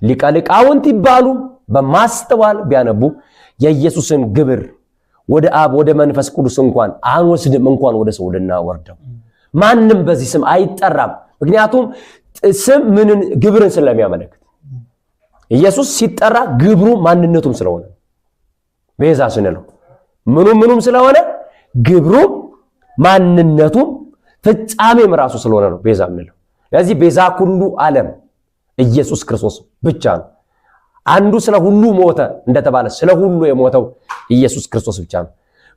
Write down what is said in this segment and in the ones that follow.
ሊቃውንት ይባሉ በማስተዋል ቢያነቡ የኢየሱስን ግብር ወደ አብ ወደ መንፈስ ቅዱስ እንኳን አንወስድም እንኳን ወደ ሰው ልናወርደው ማንንም በዚህ ስም አይጠራም ምክንያቱም ስም ምንን ግብርን ስለሚያመለክት ኢየሱስ ሲጠራ ግብሩ ማንነቱም ስለሆነ ቤዛ ስንለው ምኑም ስለሆነ ግብሩ ማንነቱም ፍጻሜም ራሱ ስለሆነ ነው ቤዛ ምንለው ስለዚህ ቤዛ ሁሉ ዓለም ኢየሱስ ክርስቶስ ብቻ ነው አንዱ ስለ ሁሉ ሞተ እንደተባለ ስለ ሁሉ የሞተው ኢየሱስ ክርስቶስ ብቻ ነው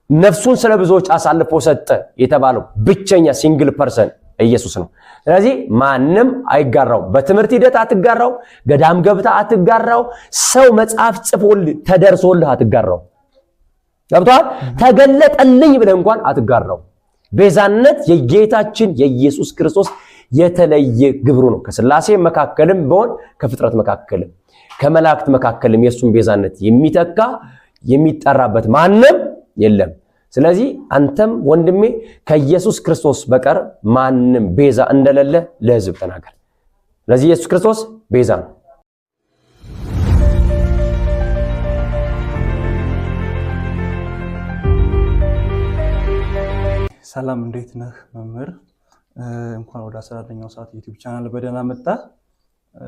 ነፍሱን ስለ ብዙዎች አሳልፎ ሰጠ የተባለው ብቸኛ ሲንግል ፐርሰን ኢየሱስ ነው ስለዚህ ማንንም አይጋራው በትምህርት ሂደት አትጋራው ገዳም ገብታ አትጋራው ሰው መጽሐፍ ጽፎል ተደርሶልህ አትጋራው ገብቷል ተገለጠልኝ ብለህ እንኳን አትጋራው ቤዛነት የጌታችን የኢየሱስ ክርስቶስ የተለየ ግብሩ ነው ከሥላሴ መካከልም ቢሆን ከፍጥረት መካከልም ከመላእክት መካከልም የሱን ቤዛነት የሚተካ የሚጠራበት ማንም የለም ስለዚህ አንተም ወንድሜ ከኢየሱስ ክርስቶስ በቀር ማንም ቤዛ እንደሌለ ለሕዝብ ተናገር ስለዚህ ኢየሱስ ክርስቶስ ቤዛ ነው ሰላም እንዴት ነህ መምህር እንኳን ወደ 14ኛው ሰዓት ዩቲዩብ ቻናል በደህና መጣ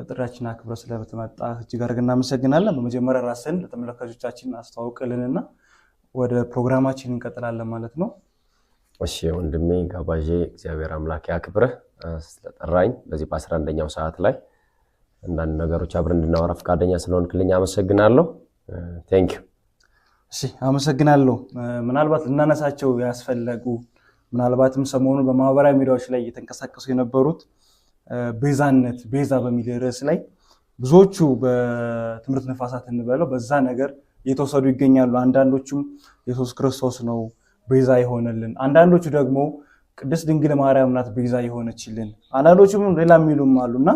ጥራችን አክብረ ስለተመጣ እጅግ አድርገን እናመሰግናለን በመጀመሪያ ራስን ለተመልካቾቻችን አስተዋውቅልንና ወደ ፕሮግራማችን እንቀጥላለን ማለት ነው እሺ ወንድሜ ጋባዤ እግዚአብሔር አምላክ ያክብረ ስለጠራኝ በዚህ በ11ኛው ሰዓት ላይ አንዳንድ ነገሮች አብረን እንድናወራ ፈቃደኛ ስለሆንክልኝ አመሰግናለሁ ቴንክ ዩ እሺ አመሰግናለሁ ምናልባት እናነሳቸው ያስፈልጉ ምናልባትም ሰሞኑን በማህበራዊ ሚዲያዎች ላይ እየተንቀሳቀሱ የነበሩት ቤዛነት ቤዛ በሚል ርዕስ ላይ ብዙዎቹ በትምህርት ነፋሳት እንበለው በዛ ነገር እየተወሰዱ ይገኛሉ አንዳንዶቹም ኢየሱስ ክርስቶስ ነው ቤዛ ይሆነልን አንዳንዶቹ ደግሞ ቅድስት ድንግል ማርያም ናት ቤዛ ይሆነችልን አንዳንዶቹም ሌላ የሚሉም አሉና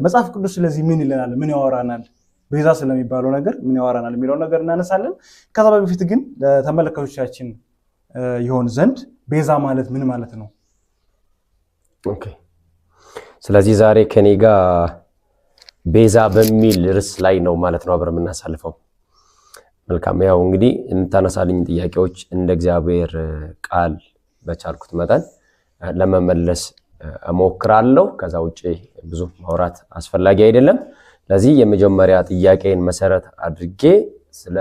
መጽሐፍ ቅዱስ ስለዚህ ምን ይለናል ምን ያወራናል ቤዛ ስለሚባለው ነገር ምን ያወራናል የሚለው ነገር እናነሳለን ከዛ በፊት ግን ለተመልካቾቻችን ይሆን ዘንድ ቤዛ ማለት ምን ማለት ነው ኦኬ ስለዚህ ዛሬ ከኔ ጋር ቤዛ በሚል ርዕስ ላይ ነው ማለት ነው አብረን እናሳልፈው መልካም ያው እንግዲህ እንታነሳልኝ ጥያቄዎች እንደ እግዚአብሔር ቃል በቻልኩት መጠን ለመመለስ እሞክራለሁ ከዛ ውጪ ብዙ ማውራት አስፈላጊ አይደለም ለዚህ የመጀመሪያ ጥያቄን መሰረት አድርጌ ስለ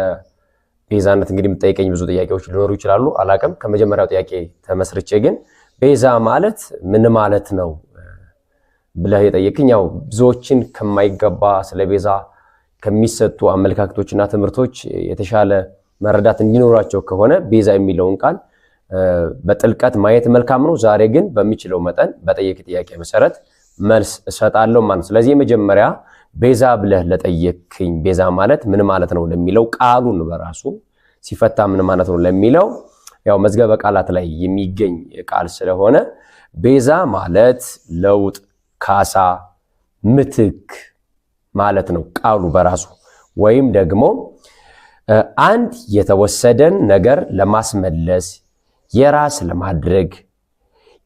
ቤዛነት እንግዲህ የምጠይቀኝ ብዙ ጥያቄዎች ሊኖሩ ይችላሉ አላቀም ከመጀመሪያው ጥያቄ ተመስርቼ ግን ቤዛ ማለት ምን ማለት ነው ብለህ የጠየቅኝ ያው ብዙዎችን ከማይገባ ስለ ቤዛ ከሚሰጡ አመለካከቶችና ትምህርቶች የተሻለ መረዳት እንዲኖራቸው ከሆነ ቤዛ የሚለውን ቃል በጥልቀት ማየት መልካም ነው ዛሬ ግን በሚችለው መጠን በጠየቅ ጥያቄ መሰረት መልስ እሰጣለሁ ማለት ስለዚህ የመጀመሪያ ቤዛ ብለህ ለጠየቅኝ ቤዛ ማለት ምን ማለት ነው ለሚለው ቃሉን በራሱ ሲፈታ ምን ማለት ነው ለሚለው ያው መዝገበ ቃላት ላይ የሚገኝ ቃል ስለሆነ ቤዛ ማለት ለውጥ ካሳ ምትክ ማለት ነው ቃሉ በራሱ ወይም ደግሞ አንድ የተወሰደን ነገር ለማስመለስ የራስ ለማድረግ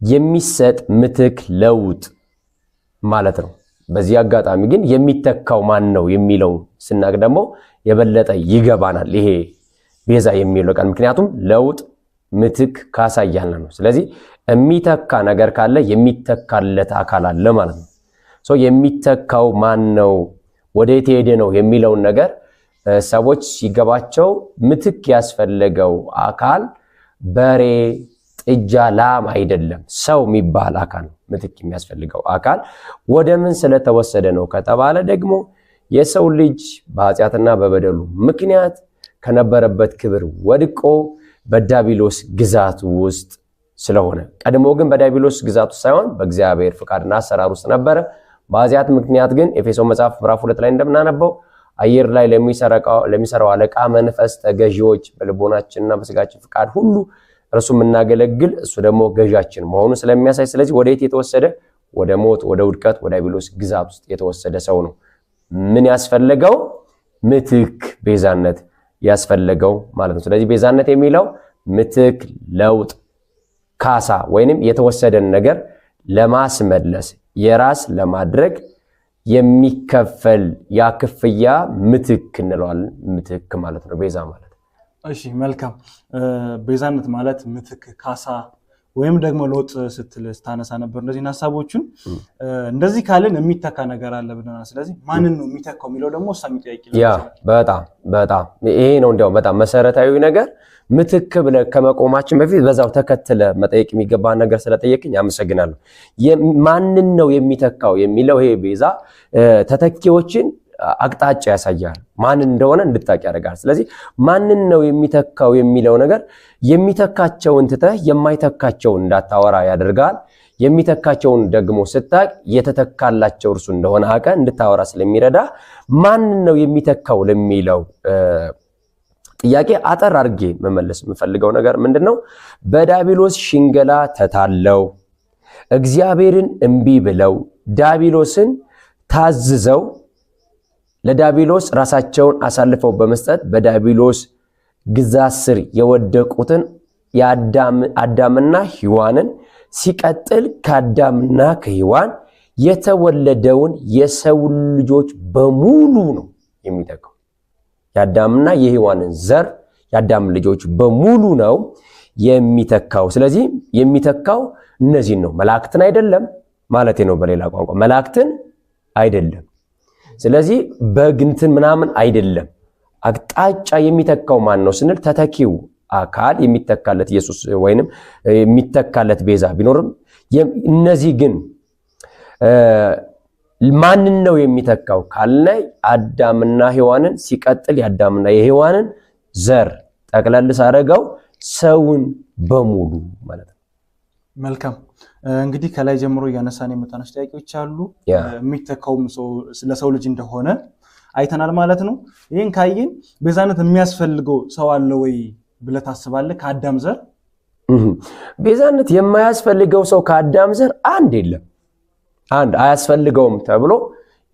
የሚሰጥ ምትክ ለውጥ ማለት ነው በዚህ አጋጣሚ ግን የሚተካው ማን ነው የሚለው ስናቅ ደግሞ የበለጠ ይገባናል ይሄ ቤዛ የሚለው ቃል ምክንያቱም ለውጥ ምትክ ካሳ ያለ ነው ስለዚህ የሚተካ ነገር ካለ የሚተካለት አካል አለ ማለት ነው የሚተካው ማን ነው ወዴት ሄደ ነው የሚለው ነገር ሰዎች ሲገባቸው ምትክ ያስፈልገው አካል በሬ ጥጃ ላም አይደለም ሰው የሚባል አካል ምትክ የሚያስፈልገው አካል ወደ ምን ስለተወሰደ ነው ከተባለ ደግሞ የሰው ልጅ በኃጢአትና በበደሉ ምክንያት ከነበረበት ክብር ወድቆ በዳቢሎስ ግዛት ውስጥ ስለሆነ ቀድሞ ግን በዳቢሎስ ግዛት ውስጥ ሳይሆን በእግዚአብሔር ፍቃድና አሰራር ውስጥ ነበር በኃጢአት ምክንያት ግን ኤፌሶን መጽሐፍ ምዕራፍ 2 ላይ እንደምናነበው አየር ላይ ለሚሰራው አለቃ መንፈስ ተገዢዎች በልቦናችንና በስጋችን ፍቃድ ሁሉ እርሱ ምናገለግል እሱ ደግሞ ገዣችን መሆኑ ስለሚያሳይ ስለዚህ ወዴት የተወሰደ ወደ ሞት ወደ ውድቀት ወደ ዳቢሎስ ግዛት ውስጥ የተወሰደ ሰው ነው ምን ያስፈልገው ምትክ ቤዛነት ያስፈልገው ማለት ነው ስለዚህ ቤዛነት የሚለው ምትክ ለውጥ ካሳ ወይንም የተወሰደን ነገር ለማስመለስ የራስ ለማድረግ የሚከፈል ያ ክፍያ ምትክ እንለዋለን። ምትክ ማለት ነው ቤዛ ማለት። እሺ መልካም። ቤዛነት ማለት ምትክ፣ ካሳ ወይም ደግሞ ሎጥ ስትል ስታነሳ ነበር እንደዚህ ሐሳቦችን። እንደዚህ ካልን የሚተካ ነገር አለ ብለናል። ስለዚህ ማንን ነው የሚተካው የሚለው ደግሞ ወሳኝ ጥያቄ ነው። ያ በጣም ይሄ ነው እንዲያው በጣም መሰረታዊ ነገር። ምትክ ብለህ ከመቆማችን በፊት በዛው ተከትለ መጠየቅ የሚገባ ነገር ስለጠየቅኝ አመሰግናለሁ። ማንን ነው የሚተካው የሚለው ይሄ ቤዛ ተተኪዎችን አቅጣጫ ያሳያል፣ ማን እንደሆነ እንድታቂ ያደርጋል። ስለዚህ ማንን ነው የሚተካው የሚለው ነገር የሚተካቸውን ትተህ የማይተካቸውን እንዳታወራ ያደርጋል። የሚተካቸውን ደግሞ ስታቅ የተተካላቸው እርሱ እንደሆነ አቀ እንድታወራ ስለሚረዳ ማንን ነው የሚተካው ለሚለው ጥያቄ አጠር አድርጌ መመለስ የምፈልገው ነገር ምንድነው? በዳቢሎስ ሽንገላ ተታለው እግዚአብሔርን እምቢ ብለው ዳቢሎስን ታዝዘው ለዳቢሎስ ራሳቸውን አሳልፈው በመስጠት በዳቢሎስ ግዛት ስር የወደቁትን አዳምና ሔዋንን ሲቀጥል ከአዳምና ከሔዋን የተወለደውን የሰው ልጆች በሙሉ ነው የሚተካው። የአዳምና የሔዋንን ዘር የአዳም ልጆች በሙሉ ነው የሚተካው። ስለዚህ የሚተካው እነዚህን ነው፣ መላእክትን አይደለም ማለት ነው። በሌላ ቋንቋ መላእክትን አይደለም። ስለዚህ በግንትን ምናምን አይደለም። አቅጣጫ የሚተካው ማን ነው ስንል ተተኪው አካል የሚተካለት ኢየሱስ ወይንም የሚተካለት ቤዛ ቢኖርም እነዚህ ግን ማንን ነው የሚተካው ካለ አዳምና ሔዋንን ሲቀጥል የአዳምና የሔዋንን ዘር ጠቅለል ሳረጋው ሰውን በሙሉ ማለት ነው። መልካም እንግዲህ ከላይ ጀምሮ ያነሳን የመጣነው ጥያቄዎች አሉ። የሚተካውም ስለ ሰው ልጅ እንደሆነ አይተናል ማለት ነው። ይሄን ካየን ቤዛነት የሚያስፈልገው ሰው አለ ወይ ብለህ ታስባለህ? ከአዳም ዘር ቤዛነት የማያስፈልገው ሰው ከአዳም ዘር አንድ የለም። አንድ አያስፈልገውም ተብሎ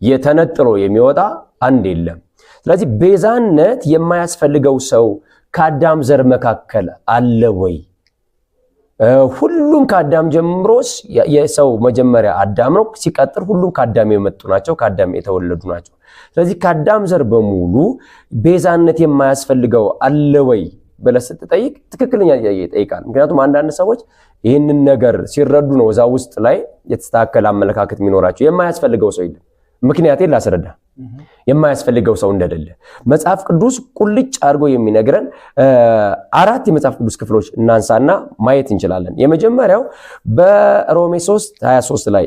የተነጥሎ የሚወጣ አንድ የለም። ስለዚህ ቤዛነት የማያስፈልገው ሰው ከአዳም ዘር መካከል አለ ወይ? ሁሉም ከአዳም ጀምሮስ የሰው መጀመሪያ አዳም ነው። ሲቀጥል ሁሉም ከአዳም የመጡ ናቸው፣ ከአዳም የተወለዱ ናቸው። ስለዚህ ከአዳም ዘር በሙሉ ቤዛነት የማያስፈልገው አለ ወይ ብለህ ስትጠይቅ ትክክለኛ ጥያቄ ይጠይቃል። ምክንያቱም አንዳንድ ሰዎች ይህንን ነገር ሲረዱ ነው እዛ ውስጥ ላይ የተስተካከለ አመለካከት የሚኖራቸው። የማያስፈልገው ሰው የለም። ምክንያቴን ላስረዳ። የማያስፈልገው ሰው እንደሌለ መጽሐፍ ቅዱስ ቁልጭ አድርጎ የሚነግረን አራት የመጽሐፍ ቅዱስ ክፍሎች እናንሳና ማየት እንችላለን። የመጀመሪያው በሮሜ 3:23 ላይ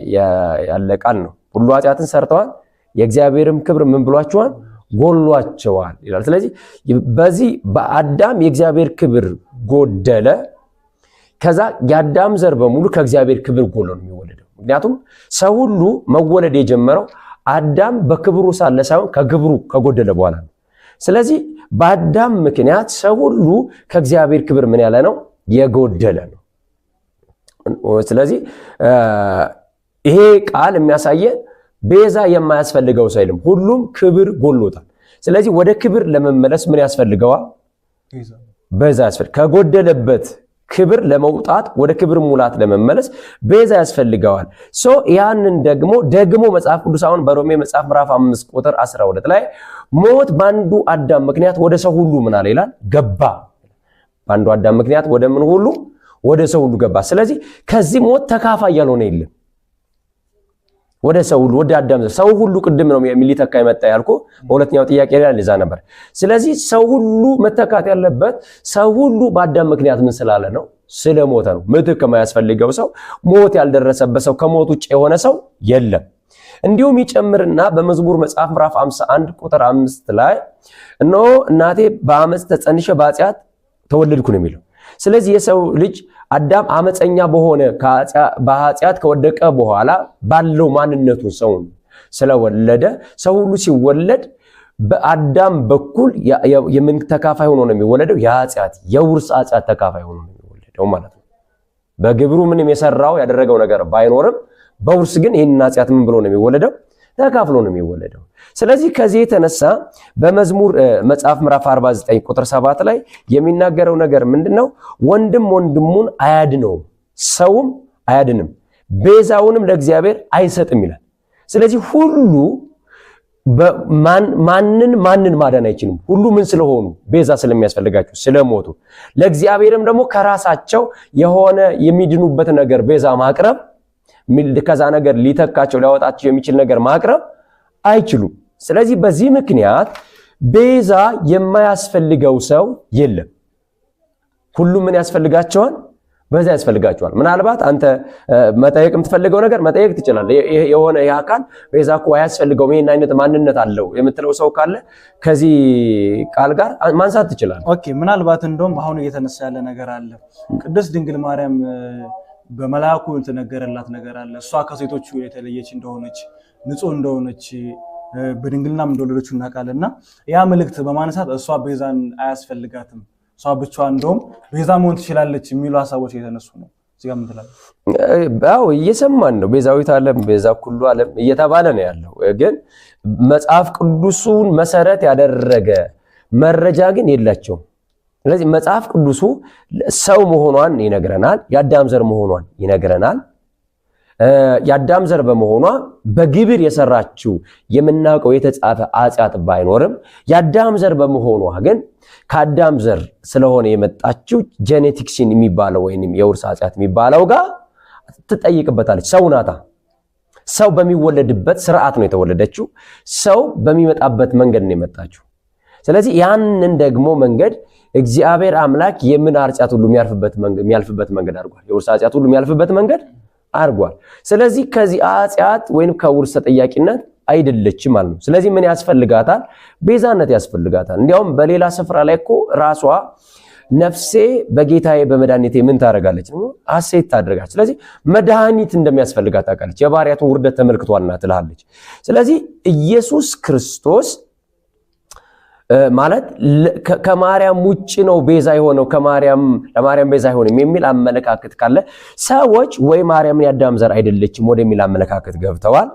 ያለ ቃል ነው። ሁሉ ኃጢአትን ሰርተዋል፣ የእግዚአብሔርም ክብር ምን ብሏቸዋል? ጎሏቸዋል ይላል። ስለዚህ በዚህ በአዳም የእግዚአብሔር ክብር ጎደለ። ከዛ የአዳም ዘር በሙሉ ከእግዚአብሔር ክብር ጎሎ ነው የሚወለደው። ምክንያቱም ሰው ሁሉ መወለድ የጀመረው አዳም በክብሩ ሳለ ሳይሆን ከክብሩ ከጎደለ በኋላ ነው። ስለዚህ በአዳም ምክንያት ሰው ሁሉ ከእግዚአብሔር ክብር ምን ያለ ነው? የጎደለ ነው። ስለዚህ ይሄ ቃል የሚያሳየን ቤዛ የማያስፈልገው ሰው የለም። ሁሉም ክብር ጎሎታል። ስለዚህ ወደ ክብር ለመመለስ ምን ያስፈልገዋል? ቤዛ ያስፈልጋል። ከጎደለበት ክብር ለመውጣት ወደ ክብር ሙላት ለመመለስ ቤዛ ያስፈልገዋል። ያንን ደግሞ መጽሐፍ ቅዱስ አሁን በሮሜ መጽሐፍ ምዕራፍ 5 ቁጥር 12 ላይ ሞት ባንዱ አዳም ምክንያት ወደ ሰው ሁሉ ምን አለ ይላል? ገባ። ባንዱ አዳም ምክንያት ወደ ምን ሁሉ? ወደ ሰው ሁሉ ገባ። ስለዚህ ከዚህ ሞት ተካፋይ ያልሆነ የለም። ወደ ሰው ሁሉ ወደ አዳም ሰው ሁሉ ቅድም ነው ሊተካ የመጣ ያልኩ በሁለተኛው ጥያቄ ላይ ለዛ ነበር። ስለዚህ ሰው ሁሉ መተካት ያለበት ሰው ሁሉ በአዳም ምክንያት ምን ስላለ ነው? ስለሞተ ነው። ምትክ የማያስፈልገው ሰው ሞት ያልደረሰበት ሰው ከሞት ውጭ የሆነ ሰው የለም። እንዲሁም ይጨምርና በመዝሙር መጽሐፍ ምዕራፍ 51 ቁጥር 5 ላይ እነሆ እናቴ በአመፅ ተጸንሼ በኃጢአት ተወለድኩ ነው የሚለው። ስለዚህ የሰው ልጅ አዳም አመፀኛ በሆነ በኃጢአት ከወደቀ በኋላ ባለው ማንነቱን ሰውን ስለወለደ ሰው ሁሉ ሲወለድ በአዳም በኩል የምን ተካፋይ ሆኖ ነው የሚወለደው? የኃጢአት የውርስ ኃጢአት ተካፋይ ሆኖ ነው የሚወለደው ማለት ነው። በግብሩ ምንም የሰራው ያደረገው ነገር ባይኖርም በውርስ ግን ይህንን ኃጢአት ምን ብሎ ነው የሚወለደው? ተካፍሎ ነው የሚወለደው። ስለዚህ ከዚህ የተነሳ በመዝሙር መጽሐፍ ምዕራፍ 49 ቁጥር 7 ላይ የሚናገረው ነገር ምንድነው? ወንድም ወንድሙን አያድነውም፣ ሰውም አያድንም፣ ቤዛውንም ለእግዚአብሔር አይሰጥም ይላል። ስለዚህ ሁሉ ማንን ማዳን አይችልም። ሁሉ ምን ስለሆኑ ቤዛ ስለሚያስፈልጋቸው ስለሞቱ፣ ለእግዚአብሔርም ደግሞ ከራሳቸው የሆነ የሚድኑበት ነገር ቤዛ ማቅረብ ከዛ ነገር ሊተካቸው ሊያወጣቸው የሚችል ነገር ማቅረብ አይችሉም። ስለዚህ በዚህ ምክንያት ቤዛ የማያስፈልገው ሰው የለም። ሁሉም ምን ያስፈልጋቸዋል? ቤዛ ያስፈልጋቸዋል። ምናልባት አንተ መጠየቅ የምትፈልገው ነገር መጠየቅ ትችላለህ። የሆነ ይህ አካል ቤዛ እኮ አያስፈልገውም ይሄን አይነት ማንነት አለው የምትለው ሰው ካለ ከዚህ ቃል ጋር ማንሳት ትችላለህ። ኦኬ፣ ምናልባት እንደውም አሁን እየተነሳ ያለ ነገር አለ። ቅድስት ድንግል ማርያም በመልአኩ የተነገረላት ነገር አለ። እሷ ከሴቶቹ የተለየች እንደሆነች ንጹህ እንደሆነች በድንግልናም እንደወለደችው እናውቃለንና ያ መልእክት በማንሳት እሷ ቤዛን አያስፈልጋትም፣ እሷ ብቻዋን እንደውም ቤዛ መሆን ትችላለች የሚሉ ሐሳቦች እየተነሱ ነው። እዚህ ጋር ምን ትላለህ? አዎ እየሰማን ነው። ቤዛዊት ዓለም ቤዛ ኩሉ ዓለም እየተባለ ነው ያለው። ግን መጽሐፍ ቅዱሱን መሰረት ያደረገ መረጃ ግን የላቸውም። ስለዚህ መጽሐፍ ቅዱሱ ሰው መሆኗን ይነግረናል፣ የአዳም ዘር መሆኗን ይነግረናል። የአዳም ዘር በመሆኗ በግብር የሰራችው የምናውቀው የተጻፈ ኃጢአት ባይኖርም የአዳም ዘር በመሆኗ ግን ከአዳም ዘር ስለሆነ የመጣችው ጄኔቲክሲን የሚባለው ወይንም የውርስ ኃጢአት የሚባለው ጋር ትጠይቅበታለች። ሰው ናታ። ሰው በሚወለድበት ስርዓት ነው የተወለደችው። ሰው በሚመጣበት መንገድ ነው የመጣችው። ስለዚህ ያንን ደግሞ መንገድ እግዚአብሔር አምላክ የምን ኃጢአት ሁሉ የሚያልፍበት መንገድ አድርጓል። የውርስ ኃጢአት ሁሉ የሚያልፍበት መንገድ አድርጓል። ስለዚህ ከዚህ ኃጢአት ወይንም ከውርስ ተጠያቂነት አይደለችም ማለት ነው። ስለዚህ ምን ያስፈልጋታል? ቤዛነት ያስፈልጋታል። እንዲያውም በሌላ ስፍራ ላይ እኮ ራሷ ነፍሴ በጌታዬ በመድኃኒቴ ምን ታደርጋለች? ሐሴት ታደርጋለች። ስለዚህ መድኃኒት እንደሚያስፈልጋት ታውቃለች። የባሪያቱን ውርደት ተመልክቷልና ትላለች። ስለዚህ ኢየሱስ ክርስቶስ ማለት ከማርያም ውጭ ነው ቤዛ የሆነው ለማርያም ቤዛ አይሆንም የሚል አመለካከት ካለ ሰዎች ወይ ማርያምን የአዳም ዘር አይደለችም ወደሚል አመለካከት ገብተዋል፣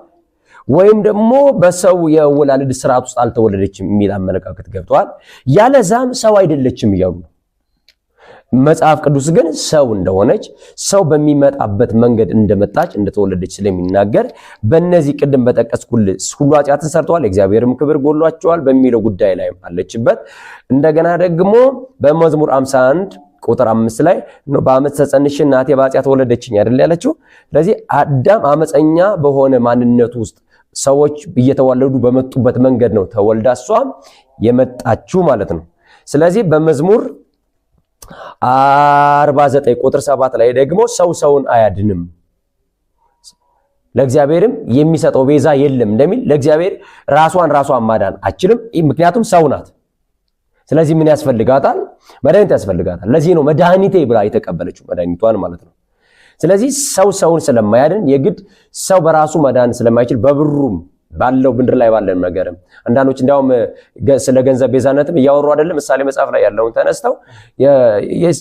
ወይም ደግሞ በሰው የወላለድ ስርዓት ውስጥ አልተወለደችም የሚል አመለካከት ገብተዋል። ያለዛም ሰው አይደለችም እያሉ ነው። መጽሐፍ ቅዱስ ግን ሰው እንደሆነች ሰው በሚመጣበት መንገድ እንደመጣች እንደተወለደች ስለሚናገር በእነዚህ ቅድም በጠቀስኩልህ ሁሉ ኃጢአትን ሰርተዋል የእግዚአብሔርም ክብር ጎሏቸዋል በሚለው ጉዳይ ላይ አለችበት። እንደገና ደግሞ በመዝሙር 51 ቁጥር 5 ላይ በአመፅ ተጸንሼ እናቴ በኃጢአት ወለደችኝ አይደል ያለችው። ስለዚህ አዳም አመፀኛ በሆነ ማንነቱ ውስጥ ሰዎች እየተወለዱ በመጡበት መንገድ ነው ተወልዳ እሷ የመጣችው ማለት ነው። ስለዚህ በመዝሙር 49 ቁጥር 7 ላይ ደግሞ ሰውን አያድንም ለእግዚአብሔርም የሚሰጠው ቤዛ የለም እንደሚል ለእግዚአብሔር ራሷን ማዳን አትችልም፣ ምክንያቱም ሰው ናት። ስለዚህ ምን ያስፈልጋታል? መድኃኒት ያስፈልጋታል። ለዚህ ነው መድኃኒቴ ብላ የተቀበለችው መድኃኒቷን ማለት ነው። ስለዚህ ሰውን ስለማያድን የግድ ሰው በራሱ መዳን ስለማይችል በብሩም ባለው ብንድር ላይ ባለን ነገርም አንዳንዶች እንዲያውም ስለ ገንዘብ ቤዛነትም እያወሩ አይደለም። ምሳሌ መጽሐፍ ላይ ያለውን ተነስተው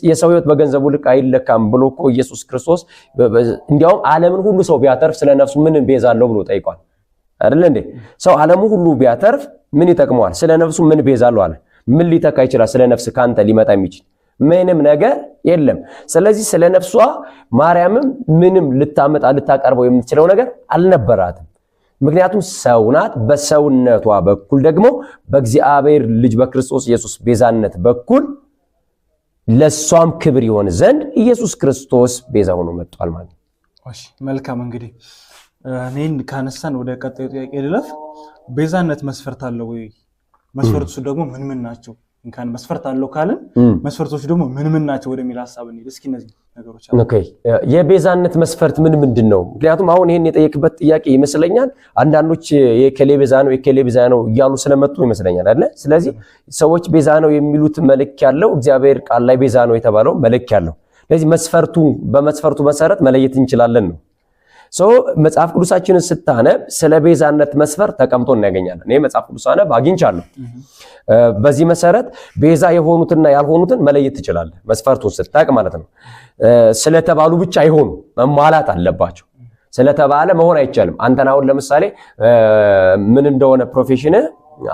የሰው ሕይወት በገንዘቡ ልክ አይለካም ብሎ እኮ ኢየሱስ ክርስቶስ እንዲያውም ዓለምን ሁሉ ሰው ቢያተርፍ ስለ ነፍሱ ምን ቤዛ አለው ብሎ ጠይቋል አይደል እንዴ? ሰው ዓለሙ ሁሉ ቢያተርፍ ምን ይጠቅመዋል? ስለ ነፍሱ ምን ቤዛ አለው አለ። ምን ሊተካ ይችላል? ስለ ነፍስ ካንተ ሊመጣ የሚችል ምንም ነገር የለም። ስለዚህ ስለ ነፍሷ ማርያምም ምንም ልታቀርበው የምትችለው ነገር አልነበራትም። ምክንያቱም ሰው ናት። በሰውነቷ በኩል ደግሞ በእግዚአብሔር ልጅ በክርስቶስ ኢየሱስ ቤዛነት በኩል ለሷም ክብር ይሆን ዘንድ ኢየሱስ ክርስቶስ ቤዛ ሆኖ መጥቷል ማለት ነው። እሺ መልካም። እንግዲህ እኔን ካነሳን ወደ ቀጣዩ ጥያቄ ልለፍ። ቤዛነት መስፈርት አለው ወይ? መስፈርቶቹ ደግሞ ምን ናቸው? እንካን መስፈርት አለው ካልን መስፈርቶቹ ደግሞ ምን ናቸው ወደሚል ሐሳብ እንሂድ እስኪ። እነዚህ ነገሮች ኦኬ፣ የቤዛነት መስፈርት ምንድን ነው? ምክንያቱም አሁን ይሄን የጠየቅበት ጥያቄ ይመስለኛል አንዳንዶች የከሌ ቤዛ ነው እያሉ ስለመጡ ይመስለኛል አይደል? ስለዚህ ሰዎች ቤዛ ነው የሚሉት መለኪያ ያለው እግዚአብሔር ቃል ላይ ቤዛ ነው የተባለው መለኪያ ያለው። ስለዚህ በመስፈርቱ መሰረት መለየት እንችላለን ነው። መጽሐፍ ቅዱሳችንን ስታነብ ስለ ቤዛነት መስፈርት ተቀምጦ እናገኛለን። እኔ መጽሐፍ ቅዱስ አነብ አግኝቻለሁ። በዚህ መሰረት ቤዛ የሆኑትና ያልሆኑትን መለየት ትችላለህ፣ መስፈርቱን ስታቅ ማለት ነው። ስለተባሉ ብቻ አይሆኑ መሟላት አለባቸው። ስለተባለ መሆን አይቻልም። አንተን አሁን ለምሳሌ ምን እንደሆነ ፕሮፌሽን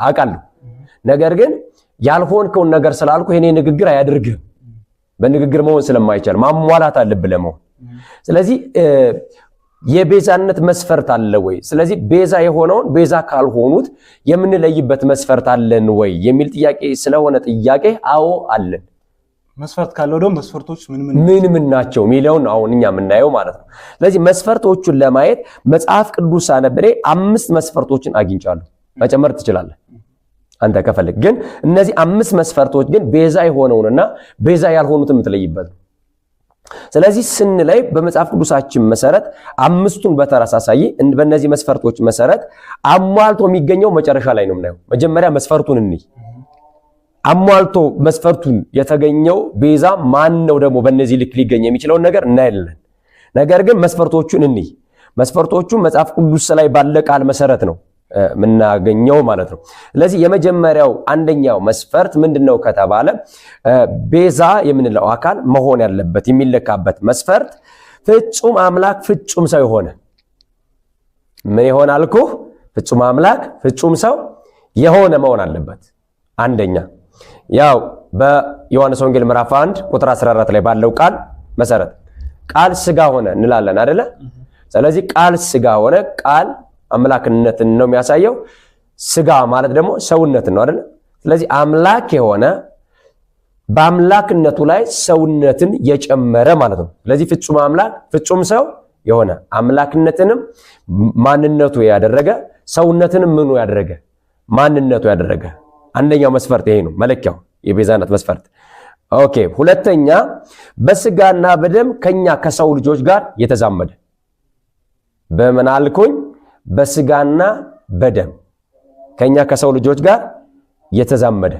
አውቃለሁ፣ ነገር ግን ያልሆንከውን ነገር ስላልኩ የኔ ንግግር በንግግር መሆን ስለማይቻል ማሟላት አለብህ ለመሆን። ስለዚህ የቤዛነት መስፈርት አለ ወይ? ስለዚህ ቤዛ የሆነውን ቤዛ ካልሆኑት የምንለይበት መስፈርት አለን ወይ የሚል ጥያቄ ስለሆነ ጥያቄ አዎ አለን። መስፈርት ካለው ደግሞ መስፈርቶች ምን ናቸው የሚለውን አሁን እኛ የምናየው ማለት ነው። ስለዚህ መስፈርቶቹን ለማየት መጽሐፍ ቅዱስ አነብሬ 5 መስፈርቶችን አግኝቻለሁ። መጨመር ትችላለህ አንተ ከፈልክ። ግን እነዚህ 5 መስፈርቶች ግን ቤዛ የሆነውንና ቤዛ ያልሆኑትን የምትለይበት ነው። ስለዚህ ስንለይ በመጽሐፍ ቅዱሳችን መሰረት 5ቱን በተራሳሳይ በእነዚህ መስፈርቶች መሰረት አሟልቶ የሚገኘው መጨረሻ ላይ ነው የምናየው። መጀመሪያ መስፈርቱን እንይ። አሟልቶ መስፈርቱን የተገኘው ቤዛ ማን ነው ደግሞ በእነዚህ ልክ ሊገኝ የሚችለውን ነገር እናያለን። ነገር ግን መስፈርቶቹን እንይ። መስፈርቶቹ መጽሐፍ ቅዱስ ላይ ባለ ቃል መሰረት ነው ምናገኘው ማለት ነው። ስለዚህ የመጀመሪያው አንደኛው መስፈርት ምንድነው ከተባለ ቤዛ የምንለው አካል መሆን ያለበት የሚለካበት መስፈርት ፍጹም አምላክ ፍጹም ሰው የሆነ ምን ይሆን አልኩህ? ፍጹም አምላክ ፍጹም ሰው የሆነ መሆን አለበት። አንደኛ ያው በዮሐንስ ወንጌል ምዕራፍ 1 ቁጥር 14 ላይ ባለው ቃል መሰረት ቃል ስጋ ሆነ እንላለን አይደለ? ስለዚህ ቃል ስጋ ሆነ ቃል አምላክነትን ነው የሚያሳየው። ስጋ ማለት ደግሞ ሰውነትን ነው አይደል? ስለዚህ አምላክ የሆነ በአምላክነቱ ላይ ሰውነትን የጨመረ ማለት ነው። ስለዚህ ፍጹም አምላክ ፍጹም ሰው የሆነ አምላክነትንም ማንነቱ ያደረገ ሰውነትንም ምኑ ያደረገ ማንነቱ ያደረገ አንደኛው መስፈርት ይሄ ነው መለኪያው የቤዛነት መስፈርት። ኦኬ ሁለተኛ በስጋና በደም ከኛ ከሰው ልጆች ጋር የተዛመደ በምን አልኩኝ? በስጋና በደም ከኛ ከሰው ልጆች ጋር የተዛመደ።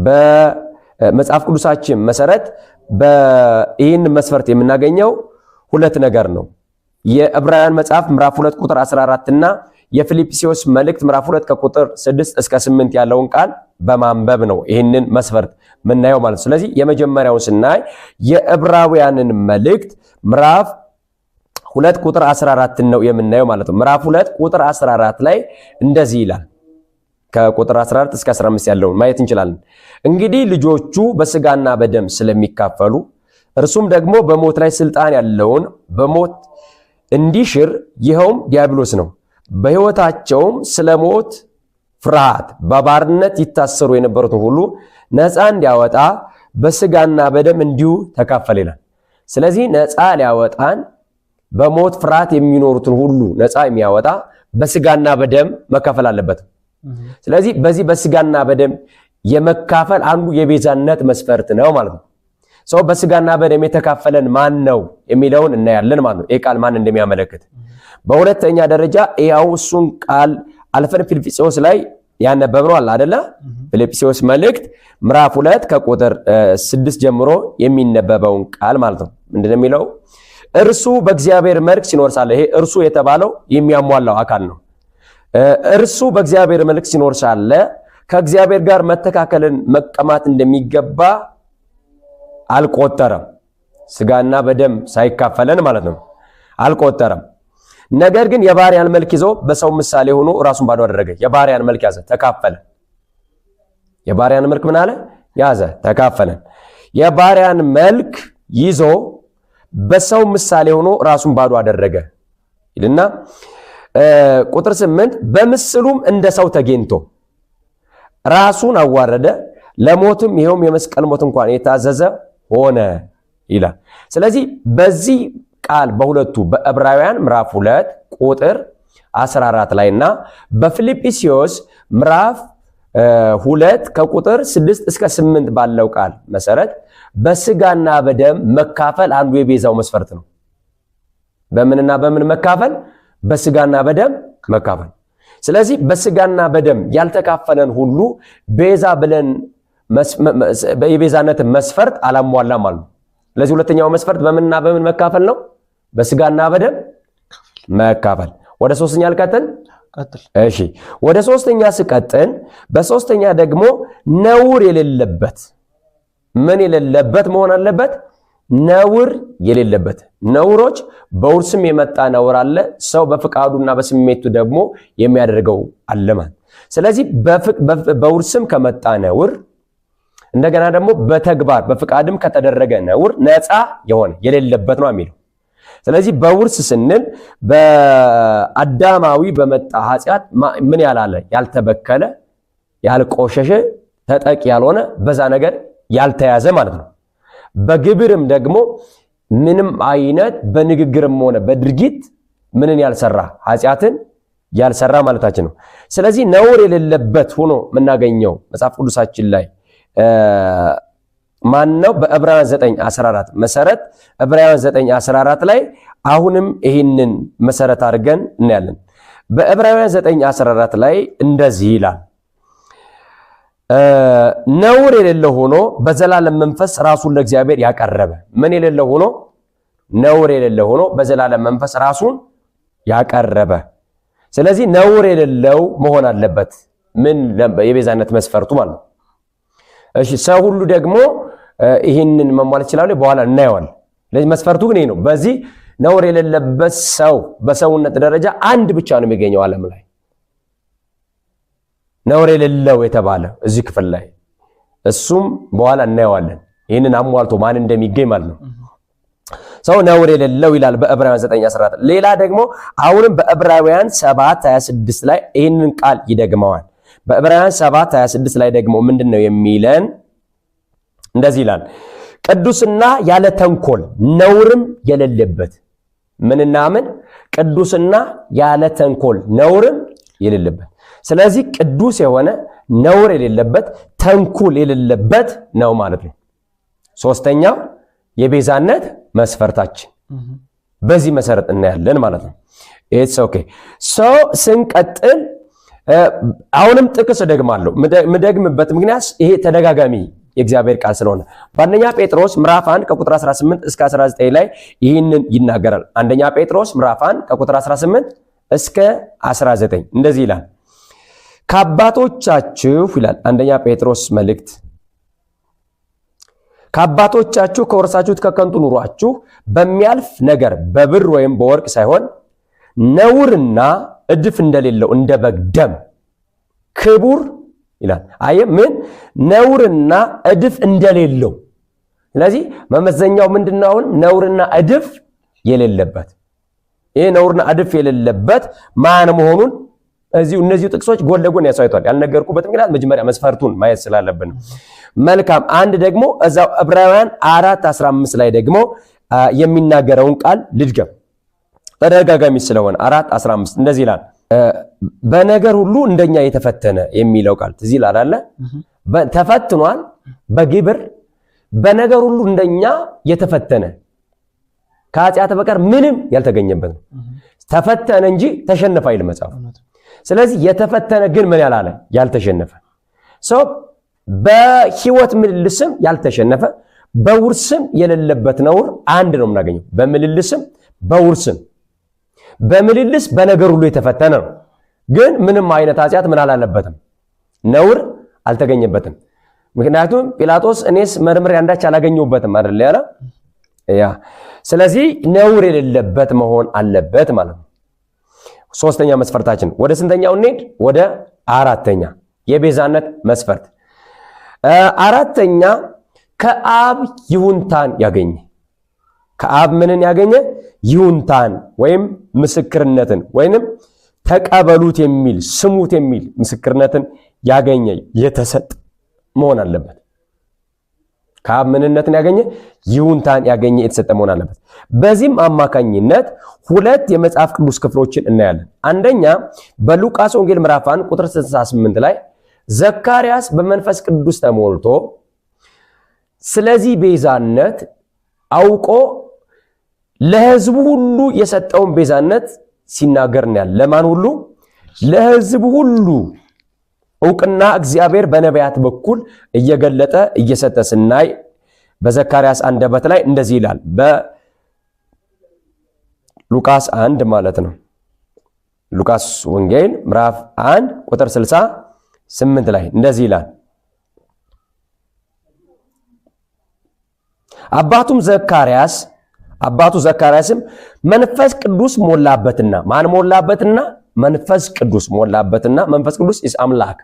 በመጽሐፍ ቅዱሳችን መሰረት በይህን መስፈርት የምናገኘው 2 ነገር ነው። የዕብራውያን መጽሐፍ ምዕራፍ 2 ቁጥር 14 እና የፊልጵስዩስ መልእክት ምዕራፍ 2 ከቁጥር 6 እስከ 8 ያለውን ቃል በማንበብ ነው ይህንን መስፈርት ምናየው ማለት ነው። ስለዚህ የመጀመሪያውን ስናይ የዕብራውያንን መልእክት ምዕራፍ 2 ቁጥር 14 ነው የምናየው ማለት ነው። ምዕራፍ 2 ቁጥር 14 ላይ እንደዚህ ይላል። ከቁጥር 14 እስከ 15 ያለውን ማየት እንችላለን። እንግዲህ ልጆቹ በስጋና በደም ስለሚካፈሉ እርሱም ደግሞ በሞት ላይ ስልጣን ያለውን በሞት እንዲሽር ይኸውም ዲያብሎስ ነው። በሕይወታቸውም ስለሞት ፍርሃት በባርነት ይታሰሩ የነበሩትን ሁሉ ነፃ እንዲያወጣ በስጋና በደም እንዲሁ ተካፈለ ይላል። ስለዚህ ነፃ ሊያወጣን በሞት ፍርሃት የሚኖሩትን ሁሉ ነፃ የሚያወጣ በስጋና በደም መካፈል አለበት። ስለዚህ በዚህ በስጋና በደም የመካፈል አንዱ የቤዛነት መስፈርት ነው ማለት ነው። ሰው በስጋና በደም የተካፈለን ማን ነው የሚለውን እናያለን ማለት ነው። ይህ ቃል ማን እንደሚያመለክት በሁለተኛ ደረጃ ያው እሱን ቃል አልፈን ፊልጵስዩስ ላይ ያነበብነው አለ አይደለ? ፊልጵስዩስ መልእክት ምዕራፍ 2 ከቁጥር 6 ጀምሮ የሚነበበውን ቃል ማለት ነው። ምንድነው የሚለው? እርሱ በእግዚአብሔር መልክ ሲኖር ሳለ፣ ይሄ እርሱ የተባለው የሚያሟላው አካል ነው። እርሱ በእግዚአብሔር መልክ ሲኖር ሳለ ከእግዚአብሔር ጋር መተካከልን መቀማት እንደሚገባ አልቆጠረም። ስጋና በደም ሳይካፈለን ማለት ነው አልቆጠረም። ነገር ግን የባሪያን መልክ ይዞ በሰው ምሳሌ ሆኖ ራሱን ባዶ አደረገ። የባሪያን መልክ ያዘ፣ ተካፈለ። የባሪያን መልክ ምን አለ? ያዘ፣ ተካፈለ። የባሪያን መልክ ይዞ በሰው ምሳሌ ሆኖ ራሱን ባዶ አደረገ ይልና ቁጥር 8 በምስሉም እንደ ሰው ተገኝቶ ራሱን አዋረደ፣ ለሞትም ይሄውም የመስቀል ሞት እንኳን የታዘዘ ሆነ ይላል። ስለዚህ በዚህ ቃል በሁለቱ በዕብራውያን ምዕራፍ 2 ቁጥር 14 ላይና በፊልጵስዩስ ምዕራፍ 2 ከቁጥር 6 እስከ 8 ባለው ቃል መሰረት በስጋና በደም መካፈል አንዱ የቤዛው መስፈርት ነው። በምንና በምን መካፈል? በስጋና በደም መካፈል። ስለዚህ በስጋና በደም ያልተካፈለን ሁሉ ቤዛ ብለን የቤዛነት መስፈርት አላሟላም ማለት ነው። ስለዚህ ሁለተኛው መስፈርት በምንና በምን መካፈል ነው? በስጋና በደም መካፈል። ወደ ሶስተኛ ልቀጥል። እሺ፣ ወደ ሶስተኛ ስቀጥል በሶስተኛ ደግሞ ነውር የሌለበት ምን የሌለበት መሆን አለበት? ነውር የሌለበት። ነውሮች በውርስም የመጣ ነውር አለ፣ ሰው በፍቃዱና በስሜቱ ደግሞ የሚያደርገው አለ ማለት። ስለዚህ በውርስም ከመጣ ነውር እንደገና ደግሞ በተግባር በፍቃድም ከተደረገ ነውር ነፃ የሆነ የሌለበት ነው የሚለው። ስለዚህ በውርስ ስንል በአዳማዊ በመጣ ኃጢአት ምን ያላለ ያልተበከለ ያልቆሸሸ ተጠቂ ያልሆነ በዛ ነገር ያልተያዘ ማለት ነው። በግብርም ደግሞ ምንም አይነት በንግግርም ሆነ በድርጊት ምንን ያልሰራ ኃጢአትን ያልሰራ ማለታችን ነው። ስለዚህ ነውር የሌለበት ሆኖ የምናገኘው መጽሐፍ ቅዱሳችን ላይ ማን ነው? በዕብራውያን 9:14 መሰረት ዕብራውያን 9:14 ላይ አሁንም ይህንን መሰረት አድርገን እናያለን። በዕብራውያን 9:14 ላይ እንደዚህ ይላል፣ ነውር የሌለው ሆኖ በዘላለም መንፈስ ራሱን ለእግዚአብሔር ያቀረበ። ምን የሌለው ሆኖ? ነውር የሌለው ሆኖ በዘላለም መንፈስ ራሱን ያቀረበ። ስለዚህ ነውር የሌለው መሆን አለበት። ምን የቤዛነት መስፈርቱ ማለት ነው። እሺ ሰው ሁሉ ደግሞ ይህንን መሟላት ይችላል፣ በኋላ እናየዋለን። ስለዚህ መስፈርቱ ግን ይሄ ነው። በዚህ ነውር የሌለበት ሰው በሰውነት ደረጃ አንድ ብቻ ነው የሚገኘው ዓለም ላይ ነውር የሌለው የተባለ እዚህ ክፍል ላይ፣ እሱም በኋላ እናየዋለን። ይህንን አሟልቶ ማን እንደሚገኝ ማለት ነው። ሰው ነውር የሌለው ይላል በዕብራውያን 9:14። ሌላ ደግሞ አሁንም በዕብራውያን 7:26 ላይ ይህንን ቃል ይደግመዋል። በዕብራውያን 7:26 ላይ ደግሞ ምንድነው የሚለን? እንደዚህ ይላል፣ ቅዱስና ያለ ተንኮል ነውርም የሌለበት። ምንና ምን? ቅዱስና ያለ ተንኮል ነውርም የሌለበት። ስለዚህ ቅዱስ የሆነ ነውር የሌለበት ተንኮል የሌለበት ነው ማለት ነው። ሶስተኛው የቤዛነት መስፈርታችን በዚህ መሰረት እናያለን ማለት ነው። ኢትስ ኦኬ ሶ ስንቀጥል አሁንም ጥቅስ ደግማለሁ። ምደግምበት ምክንያት ይሄ ተደጋጋሚ የእግዚአብሔር ቃል ስለሆነ በአንደኛ ጴጥሮስ ምዕራፍ 1 ከቁጥር 18 እስከ 19 ላይ ይህንን ይናገራል። አንደኛ ጴጥሮስ ምዕራፍ 1 ከቁጥር 18 እስከ 19 እንደዚህ ይላል፣ ከአባቶቻችሁ ይላል አንደኛ ጴጥሮስ መልእክት፣ ከአባቶቻችሁ ከወረሳችሁት ከከንቱ ኑሯችሁ በሚያልፍ ነገር በብር ወይም በወርቅ ሳይሆን ነውርና እድፍ እንደሌለው እንደ በግ ደም ክቡር ይላል። አየ ምን? ነውርና እድፍ እንደሌለው። ስለዚህ መመዘኛው ምንድነው? አሁን ነውርና እድፍ የሌለበት። ይሄ ነውርና እድፍ የሌለበት ማን መሆኑን እነዚህ ጥቅሶች ጎን ለጎን ያሳይቷል። ያልነገርኩበት ምክንያት መጀመሪያ መስፈርቱን ማየት ስላለብን። መልካም። አንድ ደግሞ እዛው ዕብራውያን 4:15 ላይ ደግሞ የሚናገረውን ቃል ልድገም ተደጋጋሚ ስለሆነ 4:15 እንደዚህ ይላል፣ በነገር ሁሉ እንደኛ የተፈተነ የሚለው ቃል ትዝ ይላል አይደል? ተፈትኗል በግብር በነገር ሁሉ እንደኛ የተፈተነ ከኃጢአት በቀር ምንም ያልተገኘበት ነው። ተፈተነ እንጂ ተሸነፈ አይል መጽሐፍ። ስለዚህ የተፈተነ ግን ምን ያላለ? ያልተሸነፈ ሰው በህይወት ምልልስም ያልተሸነፈ በውርስም የሌለበት ነውር አንድ ነው የምናገኘው። በምልልስም በውርስም በምልልስ በነገር ሁሉ የተፈተነ ነው። ግን ምንም አይነት ኃጢአት ምን አላለበትም? ነውር አልተገኘበትም። ምክንያቱም ጲላጦስ እኔስ መርምሬ አንዳች አላገኘሁበትም አይደል ያለ ያ። ስለዚህ ነውር የሌለበት መሆን አለበት ማለት ነው። ሶስተኛ መስፈርታችን። ወደ ስንተኛው እንሄድ? ወደ አራተኛ የቤዛነት መስፈርት። አራተኛ ከአብ ይሁንታን ያገኘ። ከአብ ምንን ያገኘ? ይሁንታን ወይም ምስክርነትን ወይንም ተቀበሉት የሚል ስሙት የሚል ምስክርነትን ያገኘ የተሰጠ መሆን አለበት። ከአብ ምንነትን ያገኘ ይሁንታን ያገኘ የተሰጠ መሆን አለበት። በዚህም አማካኝነት ሁለት የመጽሐፍ ቅዱስ ክፍሎችን እናያለን። አንደኛ በሉቃስ ወንጌል ምዕራፍ 1 ቁጥር 68 ላይ ዘካርያስ በመንፈስ ቅዱስ ተሞልቶ ስለዚህ ቤዛነት አውቆ ለሕዝቡ ሁሉ የሰጠውን ቤዛነት ሲናገር እናያለን። ለማን ሁሉ? ለሕዝቡ ሁሉ እውቅና እግዚአብሔር በነቢያት በኩል እየገለጠ እየሰጠ ስናይ በዘካርያስ አንደበት ላይ እንደዚህ ይላል። በሉቃስ 1 ማለት ነው። ሉቃስ ወንጌል ምዕራፍ 1 ቁጥር 68 ላይ እንደዚህ ይላል፣ አባቱ ዘካርያስም መንፈስ ቅዱስ ሞላበትና። ማን ሞላበትና? መንፈስ ቅዱስ ሞላበትና። መንፈስ ቅዱስ ኢስ አምላክ፣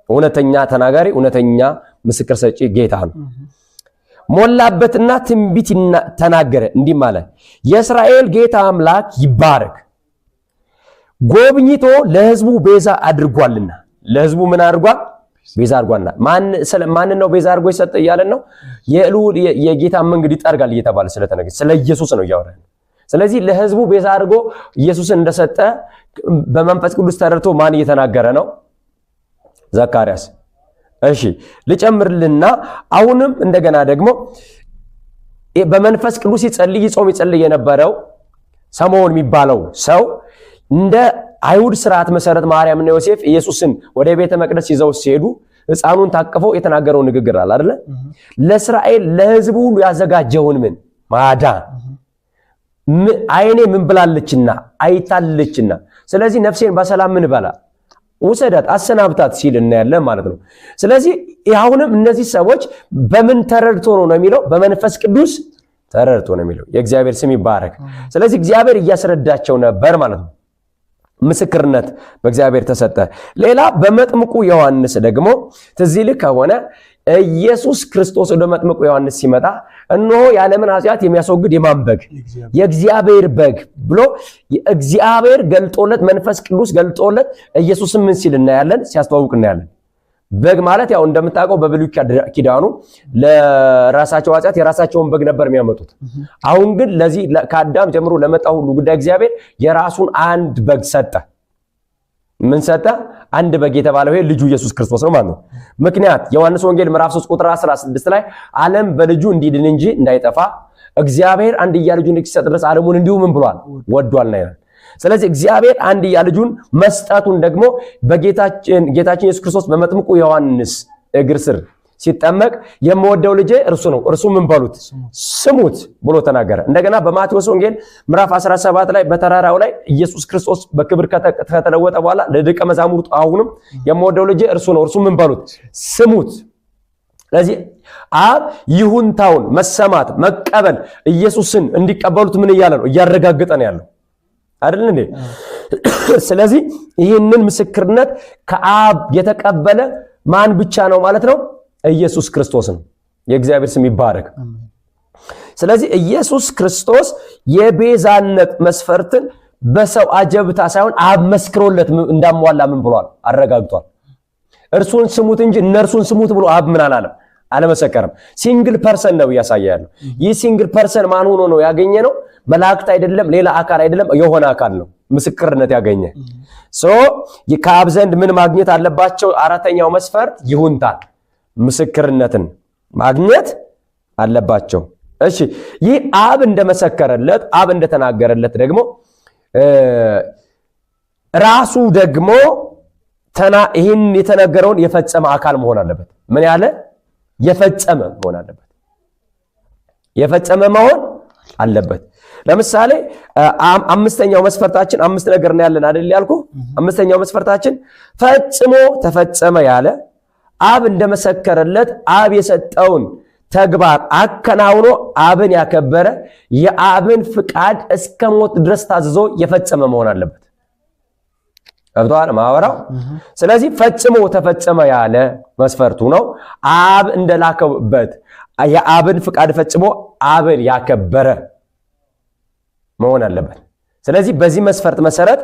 እውነተኛ ተናጋሪ፣ እውነተኛ ምስክር ሰጪ ጌታ ነው። ሞላበትና ትንቢት ተናገረ እንዲህ ማለት የእስራኤል ጌታ አምላክ ይባረክ ጎብኝቶ ለሕዝቡ ቤዛ አድርጓልና ለሕዝቡ ምን አድርጓል ቤዛ አድርጓልና ማን ነው ቤዛ አድርጎ ይሰጥ ይያለን ነው የጌታ መንገድ ይጠርጋል እየተባለ ስለተነገረ ስለ ኢየሱስ ነው ያወራል ስለዚህ ለሕዝቡ ቤዛ አድርጎ ኢየሱስን እንደሰጠ በመንፈስ ቅዱስ ተረድቶ ማን እየተናገረ ነው ዘካርያስ እሺ ልጨምርልና አሁንም እንደገና ደግሞ በመንፈስ ቅዱስ ይጸልይ ጾም ይጸልይ የነበረው ሰሞን የሚባለው ሰው እንደ አይሁድ ሥርዓት መሰረት ማርያምና ዮሴፍ ኢየሱስን ወደ ቤተ መቅደስ ይዘው ሲሄዱ ሕፃኑን ታቅፈው የተናገረው ንግግር አለ አይደል ለእስራኤል ለሕዝቡ ሁሉ ያዘጋጀውን ምን ማዳን አይኔ ምን ብላለችና አይታለችና ስለዚህ ነፍሴን በሰላም ምን ባላ ወሰዳት አሰናብታት ሲል እናያለን ማለት ነው ስለዚህ አሁንም እነዚህ ሰዎች በምን ተረድቶ ነው የሚለው በመንፈስ ቅዱስ ተረድቶ ነው የሚለው የእግዚአብሔር ስም ይባረክ ስለዚህ እግዚአብሔር እያስረዳቸው ነበር ማለት ነው ምስክርነት በእግዚአብሔር ተሰጠ ሌላ በመጥምቁ ዮሐንስ ደግሞ ትዝል ከሆነ ኢየሱስ ክርስቶስ ወደ መጥምቁ ዮሐንስ ሲመጣ እነሆ ያለምን ኃጢአት የሚያስወግድ የማን በግ የእግዚአብሔር በግ ብሎ እግዚአብሔር ገልጦለት መንፈስ ቅዱስ ገልጦለት ኢየሱስን ምን ሲል እናያለን ሲያስተዋውቅ እናያለን በግ ማለት ያው እንደምታውቀው በብሉይ ኪዳኑ ለራሳቸው ኃጢአት የራሳቸውን በግ ነበር የሚያመጡት አሁን ግን ለዚህ ከአዳም ጀምሮ ለመጣው ሁሉ ጉዳይ እግዚአብሔር የራሱን አንድ በግ ሰጠ ምን ሰጠ አንድ በግ የተባለው ይሄ ልጁ ኢየሱስ ክርስቶስ ነው ማለት ነው ምክንያት ዮሐንስ ወንጌል ምዕራፍ 3 ቁጥር 16 ላይ ዓለም በልጁ እንዲድን እንጂ እንዳይጠፋ እግዚአብሔር አንድያ ልጁን እስኪሰጥ ድረስ ዓለሙን እንዲሁ ምን ብሏል ወዷልና ይላል ስለዚህ እግዚአብሔር አንድያ ልጁን መስጠቱን ደግሞ ጌታችን ኢየሱስ ክርስቶስ በመጥምቁ ዮሐንስ እግር ስር ሲጠመቅ የምወደው ልጄ እርሱ ነው እርሱ ምን ባሉት ስሙት ብሎ ተናገረ እንደገና በማቴዎስ ወንጌል ምዕራፍ 17 ላይ በተራራው ላይ ኢየሱስ ክርስቶስ በክብር ከተለወጠ በኋላ ለደቀ መዛሙርቱ አሁንም የምወደው ልጄ እርሱ ነው እርሱ ምን ባሉት ስሙት ስለዚህ አብ ይሁንታውን መሰማት መቀበል ኢየሱስን እንዲቀበሉት ምን ይያለ ነው እያረጋገጠ ነው ያለው አይደል እንዴ ስለዚህ ይህንን ምስክርነት ከአብ የተቀበለ ማን ብቻ ነው ማለት ነው ኢየሱስ ክርስቶስ ነው የእግዚአብሔር ስም ይባረክ ስለዚህ ኢየሱስ ክርስቶስ የቤዛነት መስፈርትን በሰው አጀብታ ሳይሆን አብ መስክሮለት እንዳሟላ ምን ብሏል አረጋግጧል እርሱን ስሙት እንጂ እነርሱን ስሙት ብሎ አብ ምን አለመሰከረም ሲንግል ፐርሰን ነው ያሳያለው ይህ ሲንግል ፐርሰን ማን ሆኖ ነው ያገኘ ነው መላእክት አይደለም ሌላ አካል አይደለም የሆነ አካል ነው ምስክርነት ያገኘ ከአብ ዘንድ ምን ማግኘት አለባቸው አራተኛው መስፈርት ይሁንታል ምስክርነትን ማግኘት አለባቸው እሺ ይህ አብ እንደመሰከረለት አብ እንደተናገረለት ደግሞ ራሱ ደግሞ ይህን የተነገረውን የፈጸመ አካል መሆን አለበት ምን ያለ የፈጸመ መሆን አለበት የፈጸመ መሆን አለበት ለምሳሌ አምስተኛው መስፈርታችን አምስት ነገር ነው ያለን አይደል ያልኩ አምስተኛው መስፈርታችን ፈጽሞ ተፈጸመ ያለ አብ እንደመሰከረለት አብ የሰጠውን ተግባር አከናውኖ አብን ያከበረ የአብን ፍቃድ እስከ ሞት ድረስ ታዝዞ የፈጸመ መሆን አለበት አብቷል ማወራው ስለዚህ ፈጽሞ ተፈጸመ ያለ መስፈርቱ ነው አብ እንደላከበት የአብን ፍቃድ ፈጽሞ አብን ያከበረ መሆን አለበት ስለዚህ በዚህ መስፈርት መሰረት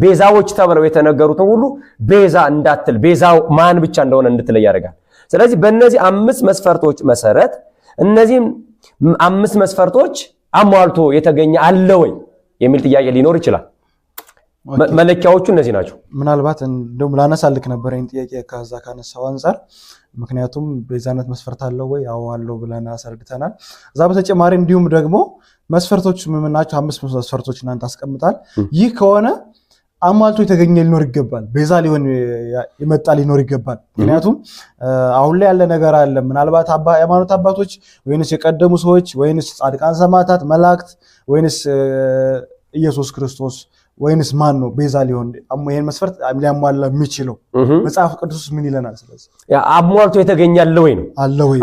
ቤዛዎች ተብለው የተነገሩትን ሁሉ ቤዛ እንዳትል ቤዛው ማን ብቻ እንደሆነ እንድትለይ ያደርጋል ስለዚህ በእነዚህ አምስት መስፈርቶች መሰረት እነዚህ አምስት መስፈርቶች አሟልቶ የተገኘ አለ ወይ የሚል ጥያቄ ሊኖር ይችላል መለኪያዎቹ እነዚህ ናቸው ምናልባት እንደውም ላነሳልክ ነበር ይሄን ጥያቄ ከዛ ካነሳው አንፃር ምክንያቱም ቤዛነት መስፈርት አለው ወይ አዎ አለው ብለን አሰርግተናል እዛ በተጨማሪ እንዲሁም ደግሞ መስፈርቶች ምን ናቸው አምስት መስፈርቶች እናንተ አስቀምጣል ይህ ከሆነ አሟልቶ የተገኘ ሊኖር ይገባል ቤዛ ሊሆን ይመጣ ሊኖር ይገባል ምክንያቱም አሁን ላይ ያለ ነገር አለ ምናልባት ሃይማኖት አባቶች ወይንስ የቀደሙ ሰዎች ወይንስ ጻድቃን ሰማዕታት መላእክት ወይንስ ኢየሱስ ክርስቶስ ወይንስ ማን ነው ቤዛ ሊሆን ይሄን መስፈርት ሊያሟላ የሚችለው መጽሐፍ ቅዱስ ምን ይለናል ስለዚህ ያ አሟልቶ የተገኛለ ወይ ነው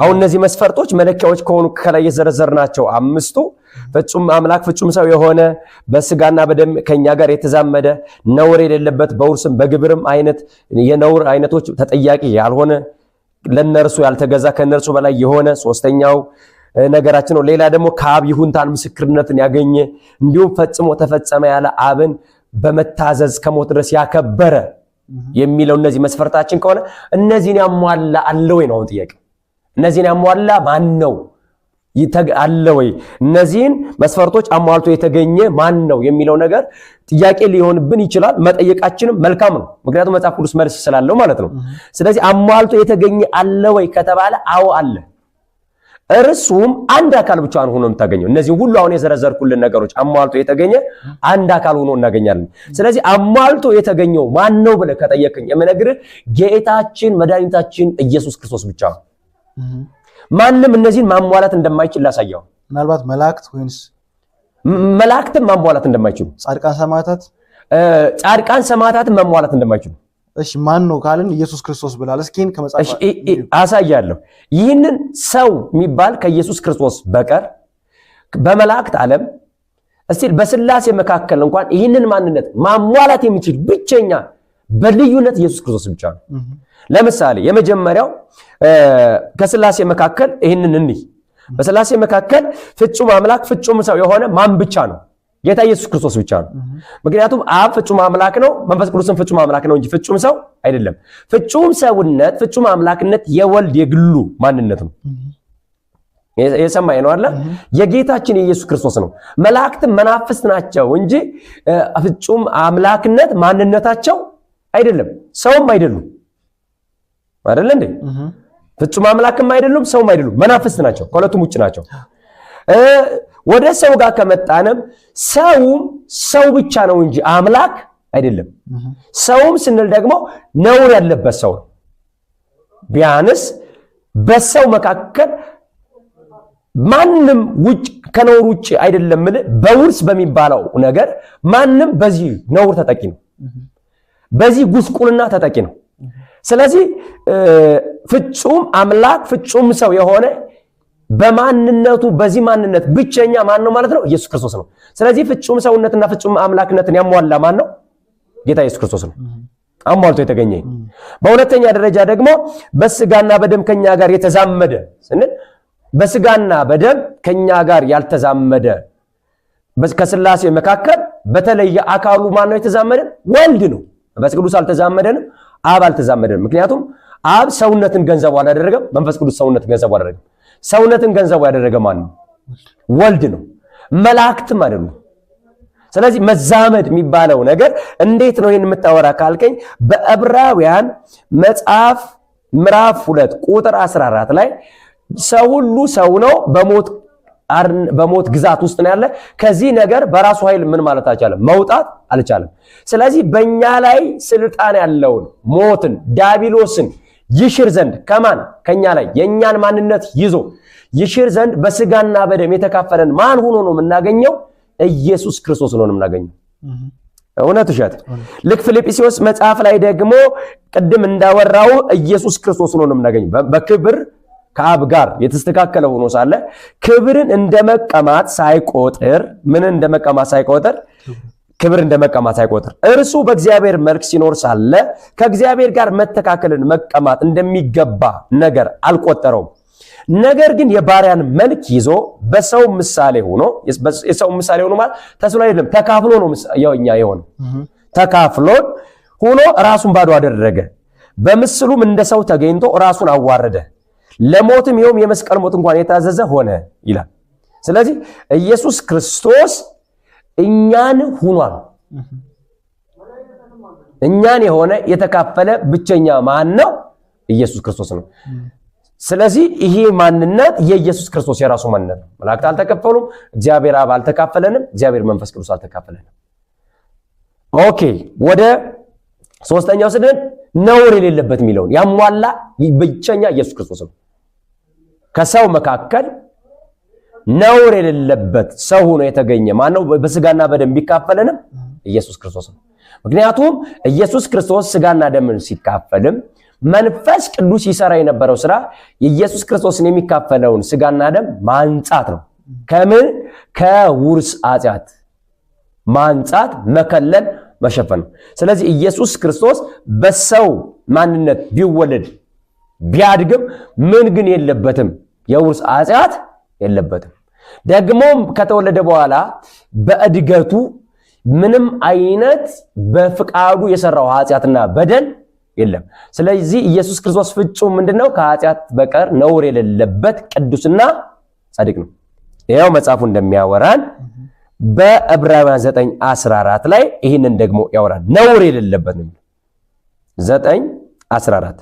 አሁን እነዚህ መስፈርቶች መለኪያዎች ከሆኑ ከላይ የዘረዘርናቸው አምስቱ ፍጹም አምላክ ፍጹም ሰው የሆነ በስጋና በደም ከኛ ጋር የተዛመደ ነውር የሌለበት በውርስም በግብርም አይነት የነውር አይነቶች ተጠያቂ ያልሆነ ለነርሱ ያልተገዛ ከነርሱ በላይ የሆነ ሶስተኛው ነገራችን ነው። ሌላ ደግሞ ከአብ ይሁንታን ምስክርነትን ያገኘ እንዲሁም ፈጽሞ ተፈጸመ ያለ አብን በመታዘዝ ከሞት ድረስ ያከበረ የሚለው እነዚህ መስፈርታችን ከሆነ እነዚህን ያሟላ አለ ወይ ነው ጥያቄ። እነዚህን ያሟላ ማን ነው አለ ወይ? እነዚህን መስፈርቶች አሟልቶ የተገኘ ማን ነው የሚለው ነገር ጥያቄ ሊሆንብን ይችላል። መጠየቃችንም መልካም ነው፣ ምክንያቱም መጽሐፍ ቅዱስ መልስ ስላለው ማለት ነው። ስለዚህ አሟልቶ የተገኘ አለ ወይ ከተባለ አዎ አለ። እርሱም አንድ አካል ብቻ ሆኖ የምታገኘው እነዚህ ሁሉ አሁን የዘረዘርኩልን ነገሮች አሟልቶ የተገኘ አንድ አካል ሆኖ እናገኛለን። ስለዚህ አሟልቶ የተገኘው ማን ነው ብለህ ከጠየቅኝ የምነግርህ ጌታችን መድኃኒታችን ኢየሱስ ክርስቶስ ብቻ ነው። ማንም እነዚህን ማሟላት እንደማይችል ላሳየው። ምናልባት መላእክት ወይስ መላእክትም ማሟላት እንደማይችሉ፣ ጻድቃን ሰማዕታትም ማሟላት እንደማይችሉ። እሺ ማን ነው ካልን ኢየሱስ ክርስቶስ ብላል። እስኪን ከመጽሐፍ አሳያለሁ። ይህንን ሰው የሚባል ከኢየሱስ ክርስቶስ በቀር በመላእክት ዓለም እስቲ በስላሴ መካከል እንኳን ይህንን ማንነት ማሟላት የሚችል ብቸኛ በልዩነት ኢየሱስ ክርስቶስ ብቻ ነው። ለምሳሌ የመጀመሪያው ከስላሴ መካከል ይህንን እንይ። በስላሴ መካከል ፍጹም አምላክ ፍጹም ሰው የሆነ ማን ብቻ ነው? ጌታ ኢየሱስ ክርስቶስ ብቻ ነው። ምክንያቱም አብ ፍጹም አምላክ ነው፣ መንፈስ ቅዱስም ፍጹም አምላክ ነው እንጂ ፍጹም ሰው አይደለም። ፍጹም ሰውነት ፍጹም አምላክነት የወልድ የግሉ ማንነት ነው። የሰማይ ነው አይደል? የጌታችን የኢየሱስ ክርስቶስ ነው። መላእክትም መናፍስት ናቸው እንጂ ፍጹም አምላክነት ማንነታቸው አይደለም፣ ሰውም አይደሉም። አይደል እንዴ? ፍጹም አምላክም አይደሉም፣ ሰውም አይደሉም፣ መናፍስት ናቸው። ከሁለቱም ውጭ ናቸው። ወደ ሰው ጋር ከመጣንም ሰውም ሰው ብቻ ነው እንጂ አምላክ አይደለም። ሰውም ስንል ደግሞ ነውር ያለበት ሰው ነው። ቢያንስ በሰው መካከል ማንም ውጭ ከነውር ውጭ አይደለም። በውርስ በሚባለው ነገር ማንም በዚህ ነውር ተጠቂ ነው፣ በዚህ ጉስቁልና ተጠቂ ነው። ስለዚህ ፍጹም አምላክ ፍጹም ሰው የሆነ በማንነቱ በዚህ ማንነት ብቸኛ ማን ነው ማለት ነው? ኢየሱስ ክርስቶስ ነው። ስለዚህ ፍጹም ሰውነትና ፍጹም አምላክነትን ያሟላ ማን ነው? ጌታ ኢየሱስ ክርስቶስ ነው። አሟልቶ የተገኘ። በሁለተኛ ደረጃ ደግሞ በስጋና በደም ከኛ ጋር የተዛመደ ስንል በስጋና በደም ከኛ ጋር ያልተዛመደ ከስላሴ መካከል በተለየ አካሉ ማን ነው የተዛመደ? ወልድ ነው። መንፈስ ቅዱስ አልተዛመደንም፣ አብ አልተዛመደንም። ምክንያቱም አብ ሰውነትን ገንዘቡ አላደረገም፣ መንፈስ ቅዱስ ሰውነትን ገንዘቡ አላደረገም። ሰውነትን ገንዘቡ ያደረገ ማን ነው? ወልድ ነው። መላእክትም አይደሉም። ስለዚህ መዛመድ የሚባለው ነገር እንዴት ነው ይሄን የምታወራ ካልከኝ በዕብራውያን መጽሐፍ ምዕራፍ 2 ቁጥር 14 ላይ ሰው ሁሉ ሰው ነው፣ በሞት ግዛት ውስጥ ነው ያለ። ከዚህ ነገር በራሱ ኃይል ምን ማለት አልቻለም፣ መውጣት አልቻለም። ስለዚህ በእኛ ላይ ስልጣን ያለውን ሞትን ዲያብሎስን ይሽር ዘንድ ከማን ከኛ ላይ የኛን ማንነት ይዞ ይሽር ዘንድ በስጋና በደም የተካፈለን ማን ሆኖ ነው የምናገኘው? ኢየሱስ ክርስቶስ ነው የምናገኘው። እውነት ውሸት? ልክ ፊልጵስዩስ መጽሐፍ ላይ ደግሞ ቅድም እንዳወራው ኢየሱስ ክርስቶስ ነው የምናገኘው። በክብር ከአብ ጋር የተስተካከለ ሆኖ ሳለ ክብርን እንደመቀማት ሳይቆጥር ክብር እንደመቀማት ሳይቆጥር እርሱ በእግዚአብሔር መልክ ሲኖር ሳለ ከእግዚአብሔር ጋር መተካከልን መቀማት እንደሚገባ ነገር አልቆጠረውም። ነገር ግን የባሪያን መልክ ይዞ በሰው ምሳሌ ሆኖ የሰው ምሳሌ ሆኖ ማለት ተስሎ አይደለም፣ ተካፍሎ ነው ያውኛ የሆነ ተካፍሎ ሆኖ ራሱን ባዶ አደረገ። በምስሉም እንደ ሰው ተገኝቶ ራሱን አዋረደ፣ ለሞትም ይሁን የመስቀል ሞት እንኳን የታዘዘ ሆነ ይላል። ስለዚህ ኢየሱስ ክርስቶስ እኛን ሆኗል። እኛን የሆነ የተካፈለ ብቸኛ ማን ነው? ኢየሱስ ክርስቶስ ነው። ስለዚህ ይሄ ማንነት የኢየሱስ ክርስቶስ የራሱ ማንነት ነው። መላእክት አልተካፈሉም፣ እግዚአብሔር አብ አልተካፈለንም፣ እግዚአብሔር መንፈስ ቅዱስ አልተካፈለንም። ኦኬ፣ ወደ ሶስተኛው ስንል ነውር የሌለበት የሚለውን ያሟላ ብቸኛ ኢየሱስ ክርስቶስ ነው። ከሰው መካከል ነውር የሌለበት ሰው ሆኖ የተገኘ ማን ነው? በስጋና በደም ቢካፈለንም ኢየሱስ ክርስቶስ ነው። ምክንያቱም ኢየሱስ ክርስቶስ ስጋና ደምን ሲካፈልም መንፈስ ቅዱስ ይሰራ የነበረው ስራ ኢየሱስ ክርስቶስን የሚካፈለውን ስጋና ደም ማንጻት ነው። ከምን? ከውርስ ኃጢአት ማንጻት፣ መከለል፣ መሸፈን ነው። ስለዚህ ኢየሱስ ክርስቶስ በሰው ማንነት ቢወለድ ቢያድግም ምን ግን የለበትም የውርስ ኃጢአት የለበትም። ደግሞም ከተወለደ በኋላ በእድገቱ ምንም አይነት በፍቃዱ የሰራው ኃጢአትና በደል የለም። ስለዚህ ኢየሱስ ክርስቶስ ፍጹም ምንድነው ከኃጢአት በቀር ነውር የሌለበት ቅዱስና ጻድቅ ነው። ይሄው መጽሐፉ እንደሚያወራን በዕብራውያን 9:14 ላይ ይህንን ደግሞ ያወራል። ነውር የሌለበት ነው 9:14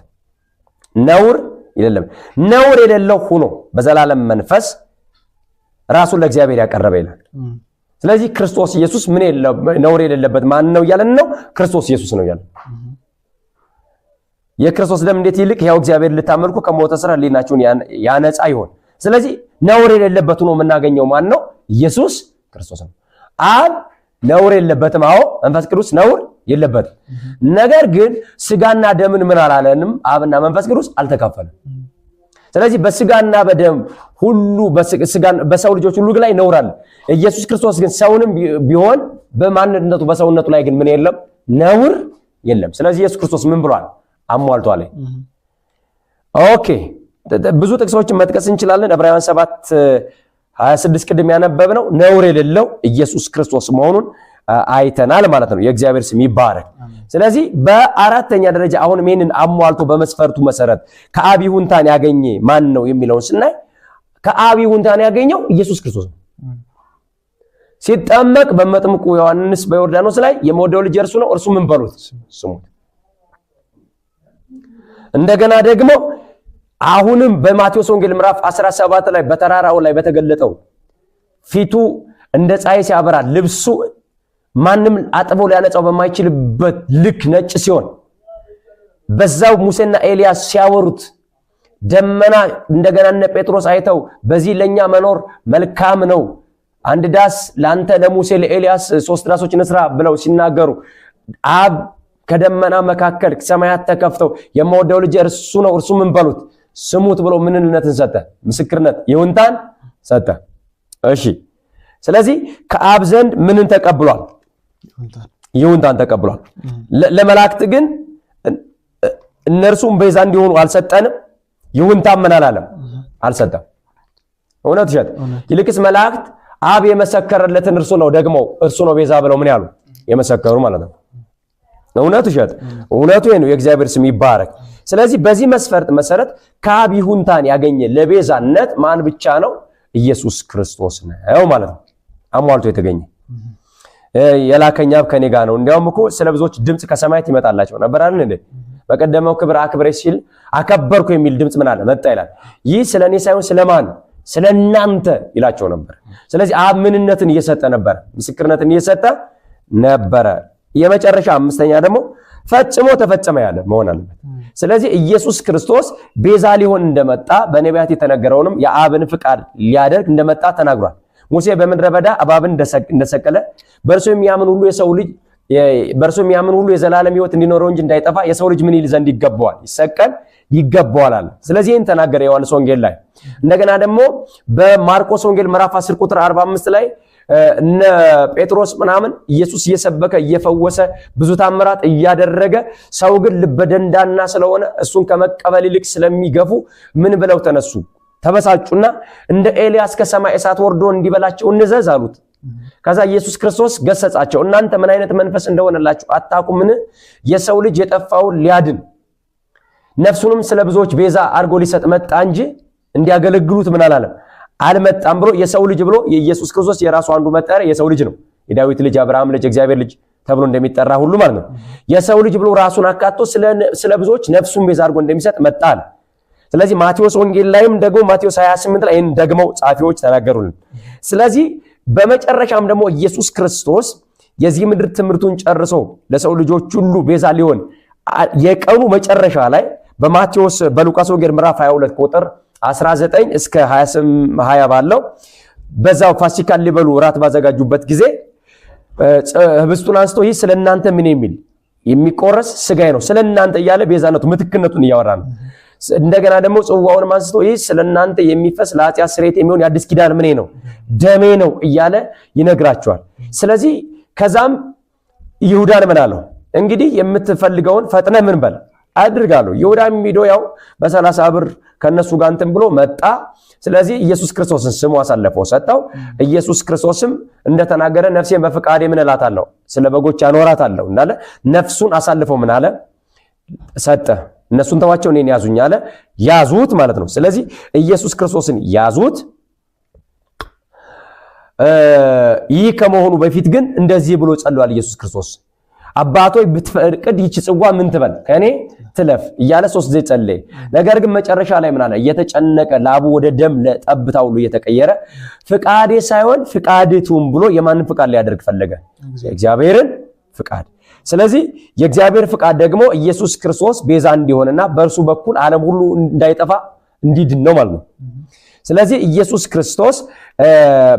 ነውር የሌለበት ነውር የሌለው ሆኖ በዘላለም መንፈስ ራሱን ለእግዚአብሔር ያቀረበ ይላል። ስለዚህ ክርስቶስ ኢየሱስ ምን ነውር የሌለበት ማን ነው እያለን ነው? ክርስቶስ ኢየሱስ ነው እያለን። የክርስቶስ ደም እንዴት ይልቅ ያው እግዚአብሔር ልታመልኩ ከሞተ ስራ ሕሊናችሁን ያነጻ ይሆን። ስለዚህ ነውር የሌለበት ሆኖ የምናገኘው ማን ነው? ኢየሱስ ክርስቶስ ነው። አብ ነውር የለበትም። አዎ መንፈስ ቅዱስ ነውር የለበትም። ነገር ግን ስጋና ደምን ምን አላለንም? አብና መንፈስ ቅዱስ አልተካፈለም። ስለዚህ በስጋና በደም ሁሉ በሰው ልጆች ሁሉ ላይ ነውር አለ። ኢየሱስ ክርስቶስ ግን ሰውንም ቢሆን በማንነቱ በሰውነቱ ላይ ግን ምን የለም? ነውር የለም። ስለዚህ ኢየሱስ ክርስቶስ ምን ብሏል? አሟልቷል። ኦኬ ብዙ ጥቅሶችን መጥቀስ እንችላለን። ዕብራውያን 7:26 ቅድም ያነበብነው ነውር የሌለው ኢየሱስ ክርስቶስ መሆኑን አይተናል ማለት ነው። የእግዚአብሔር ስም ይባረክ። ስለዚህ በአራተኛ ደረጃ አሁን ይሄንን አሟልቶ በመስፈርቱ መሰረት ከአብ ይሁንታን ያገኘ ማን ነው የሚለውን ስናይ ከአብ ይሁንታን ያገኘው ኢየሱስ ክርስቶስ ነው። ሲጠመቅ በመጥምቁ ዮሐንስ በዮርዳኖስ ላይ የምወደው ልጅ እርሱ ነው፣ እርሱ ምን በሉት ስሙት። እንደገና ደግሞ አሁንም በማቴዎስ ወንጌል ምዕራፍ 17 ላይ በተራራው ላይ በተገለጠው ፊቱ እንደ ፀሐይ ሲያበራ ልብሱ ማንም አጥቦ ሊያነጻው በማይችልበት ልክ ነጭ ሲሆን በዛው ሙሴና ኤልያስ ሲያወሩት ደመና እንደገና እነ ጴጥሮስ አይተው በዚህ ለኛ መኖር መልካም ነው፣ አንድ ዳስ ላንተ ለሙሴ ለኤልያስ 3 ዳሶች እንስራ ብለው ሲናገሩ አብ ከደመና መካከል ሰማያት ተከፍተው የምወደው ልጅ እርሱ ነው እርሱ ምን በሉት ስሙት ብሎ ምንነትን ሰጠ? ምስክርነት ይሁንታን ሰጠ። እሺ ስለዚህ ከአብ ዘንድ ምንን ተቀብሏል? ይሁንታን ተቀብሏል። ለመላእክት ግን እነርሱም ቤዛ እንዲሆኑ አልሰጠንም። ይሁንታን ምን አላለም? አልሰጠም። እውነት ይሸጥ ይልቅስ መላእክት አብ የመሰከረለትን እርሱ ነው ደግሞ እርሱ ነው ቤዛ ብለው ምን ያሉ የመሰከሩ ማለት ነው። እውነቱ ይሸጥ እውነቱ ይሄ ነው። የእግዚአብሔር ስም ይባረክ። ስለዚህ በዚህ መስፈርት መሰረት ከአብ ይሁንታን ያገኘ ለቤዛነት ማን ብቻ ነው? ኢየሱስ ክርስቶስ ነው ማለት ነው። አሟልቶ የተገኘ የላከኝ አብ ከኔ ጋር ነው። እንዲያውም እኮ ስለ ብዙዎች ድምጽ ከሰማያት ይመጣላቸው ነበር አይደል እንዴ? በቀደመው ክብር አክብሬ ሲል አከበርኩ የሚል ድምጽ ምን አለ መጣ ይላል። ይህ ስለኔ ሳይሆን ስለማን ስለናንተ ይላቸው ነበር። ስለዚህ አብ ምንነትን እየሰጠ ነበር፣ ምስክርነትን እየሰጠ ነበር። የመጨረሻ አምስተኛ ደግሞ ፈጽሞ ተፈጸመ ያለ መሆን አለበት። ስለዚህ ኢየሱስ ክርስቶስ ቤዛ ሊሆን እንደመጣ በነቢያት የተነገረውንም የአብን ፍቃድ ሊያደርግ እንደመጣ ተናግሯል። ሙሴ በምድረ በዳ እባብን እንደሰቀለ በእርሱ የሚያምን ሁሉ የዘላለም ሕይወት እንዲኖረው እንጂ እንዳይጠፋ የሰው ልጅ ምን ይል ዘንድ ይገባዋል? ይሰቀል ይገባዋል አለ። ስለዚህ ይህን ተናገረ ዮሐንስ ወንጌል ላይ። እንደገና ደግሞ በማርቆስ ወንጌል ምዕራፍ 10 ቁጥር 45 ላይ እነ ጴጥሮስ ምናምን ኢየሱስ እየሰበከ እየፈወሰ ብዙ ታምራት እያደረገ ሰው ግን ልበደንዳና ስለሆነ እሱን ከመቀበል ይልቅ ስለሚገፉ ምን ብለው ተነሱ? ተበሳጩና እንደ ኤልያስ ከሰማይ እሳት ወርዶ እንዲበላቸው እንዘዝ አሉት። ከዛ ኢየሱስ ክርስቶስ ገሰጻቸው። እናንተ ምን አይነት መንፈስ እንደሆነላችሁ አታውቁምን? የሰው ልጅ የጠፋውን ሊያድን ነፍሱንም ስለ ብዙዎች ቤዛ አድርጎ ሊሰጥ መጣ እንጂ እንዲያገለግሉት ምን አላለም አልመጣም ብሎ የሰው ልጅ ብሎ የኢየሱስ ክርስቶስ የራሱ አንዱ መጠሪያ የሰው ልጅ ነው። የዳዊት ልጅ፣ አብርሃም ልጅ፣ እግዚአብሔር ልጅ ተብሎ እንደሚጠራ ሁሉ ማለት ነው። የሰው ልጅ ብሎ ራሱን አካቶ ስለ ብዙዎች ነፍሱን ቤዛ አድርጎ እንደሚሰጥ መጣል። ስለዚህ ማቴዎስ ወንጌል ላይም ደግሞ ማቴዎስ 28 ላይ ይህን ደግመው ጻፊዎች ተናገሩልን። ስለዚህ በመጨረሻም ደግሞ ኢየሱስ ክርስቶስ የዚህ ምድር ትምህርቱን ጨርሶ ለሰው ልጆች ሁሉ ቤዛ ሊሆን የቀኑ መጨረሻ ላይ በሉቃስ ወንጌል ምዕራፍ 22 ቁጥር 19 እስከ 20 ባለው በዛው ፋሲካን ሊበሉ ራት ባዘጋጁበት ጊዜ ህብስቱን አንስቶ ይህ ስለናንተ ምን የሚል የሚቆረስ ስጋዬ ነው ስለናንተ እያለ ቤዛነቱ ምትክነቱን እያወራ ነው። እንደገና ደግሞ ጽዋውን አንስቶ ይህ ስለናንተ የሚፈስ ለኃጢአት ስርየት የሚሆን የአዲስ ኪዳን ምን ነው ደሜ ነው እያለ ይነግራቸዋል። ስለዚህ ከዛም ይሁዳን ምን አለው? እንግዲህ የምትፈልገውን ፈጥነ ምን በል አድርጋለሁ። ይሁዳም ሄዶ ያው በ30 ብር ከነሱ ጋር እንትን ብሎ መጣ። ስለዚህ ኢየሱስ ክርስቶስን ስሙ አሳልፈው ሰጠው። ኢየሱስ ክርስቶስም እንደተናገረ ነፍሴን በፍቃዴ ምን እላታለሁ ስለ በጎች አኖራታለሁ እንዳለ ነፍሱን አሳልፈው ምን አለ ሰጠ። እነሱን ተዋቸው እኔን ያዙኝ አለ። ያዙት ማለት ነው። ስለዚህ ኢየሱስ ክርስቶስን ያዙት። ይህ ከመሆኑ በፊት ግን እንደዚህ ብሎ ጸልዋል ኢየሱስ ክርስቶስ። አባቶይ ብትፈቅድ ይህች ጽዋ ምን ትበል ከኔ ትለፍ እያለ 3 ጊዜ ጸለየ። ነገር ግን መጨረሻ ላይ ምን አለ? እየተጨነቀ ላቡ ወደ ደም ለጠብታው ሁሉ እየተቀየረ ፍቃዴ ሳይሆን ፍቃድቱም ብሎ የማንን ፍቃድ ሊያደርግ ፈለገ? የእግዚአብሔርን ፍቃድ። ስለዚህ የእግዚአብሔር ፍቃድ ደግሞ ኢየሱስ ክርስቶስ ቤዛ እንዲሆንና በእርሱ በኩል ዓለም ሁሉ እንዳይጠፋ እንዲድን ነው ማለት ነው። ስለዚህ ኢየሱስ ክርስቶስ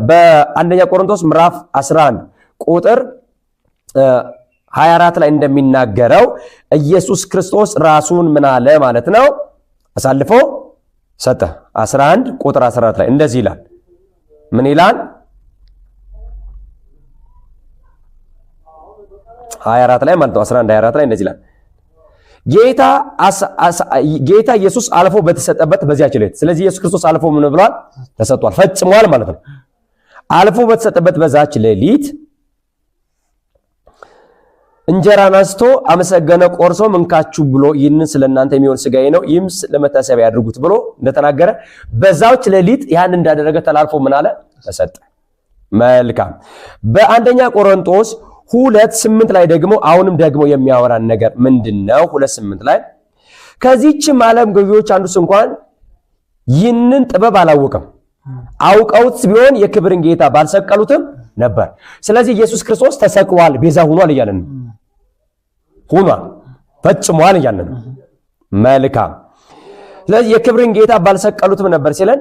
በአንደኛ ቆሮንቶስ ምዕራፍ 11 ቁጥር 24 ላይ እንደሚናገረው ኢየሱስ ክርስቶስ ራሱን ምን አለ ማለት ነው? አሳልፎ ሰጠ። 11 ቁጥር 14 ላይ እንደዚህ ይላል። ምን ይላል? 24 ላይ ማለት ነው። 11 24 ላይ እንደዚህ ይላል። ጌታ ኢየሱስ አልፎ በተሰጠበት በዚያች ሌሊት። ስለዚህ ኢየሱስ ክርስቶስ አልፎ ምን ብሏል? ተሰጥቷል፣ ፈጽሟል ማለት ነው። አልፎ በተሰጠበት በዛች ሌሊት እንጀራን አንስቶ አመሰገነ፣ ቆርሶ እንካችሁ ብሎ ይህንን ስለናንተ የሚሆን ሥጋዬ ነው፣ ይህም ለመታሰቢያ ያድርጉት ብሎ እንደተናገረ በዛች ሌሊት ያን እንዳደረገ ተላልፎ ምን አለ? ተሰጠ። መልካም። በአንደኛ ቆሮንቶስ 2:8 ላይ ደግሞ አሁንም ደግሞ የሚያወራን ነገር ምንድነው? 2:8 ላይ ከዚህችም ዓለም ገዢዎች አንዱስ እንኳን ይህንን ጥበብ አላወቀም፣ አውቀውት ቢሆን የክብርን ጌታ ባልሰቀሉትም ነበር። ስለዚህ ኢየሱስ ክርስቶስ ተሰቅሏል፣ ቤዛ ሆኗል እያለን ነው። ሆኗል፣ ፈጽሟል እያለን ነው። መልካም። ስለዚህ የክብርን ጌታ ባልሰቀሉትም ነበር ሲለን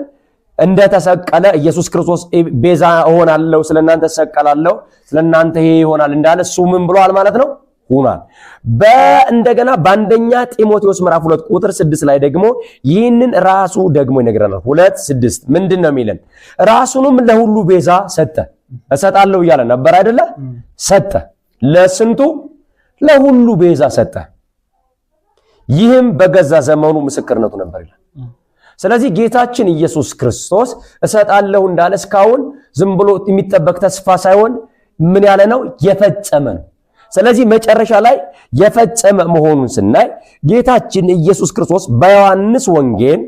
እንደተሰቀለ ኢየሱስ ክርስቶስ ቤዛ እሆናለሁ፣ ስለናንተ ተሰቀላለሁ፣ ስለናንተ ይሄ ይሆናል እንዳለ እሱ ምን ብሏል ማለት ነው? ሆኗል። እንደገና በአንደኛ ጢሞቴዎስ ምዕራፍ 2 ቁጥር 6 ላይ ደግሞ ይህንን ራሱ ደግሞ ይነግረናል። 2:6 ምንድነው የሚለን? ራሱንም ለሁሉ ቤዛ ሰጠ። እሰጣለሁ እያለ ነበር አይደለ? ሰጠ። ለስንቱ? ለሁሉ ቤዛ ሰጠ። ይህም በገዛ ዘመኑ ምስክርነቱ ነበር ይላል። ስለዚህ ጌታችን ኢየሱስ ክርስቶስ እሰጣለሁ እንዳለ እስካሁን ዝም ብሎ የሚጠበቅ ተስፋ ሳይሆን ምን ያለ ነው? የፈጸመ ነው። ስለዚህ መጨረሻ ላይ የፈጸመ መሆኑን ስናይ ጌታችን ኢየሱስ ክርስቶስ በዮሐንስ ወንጌል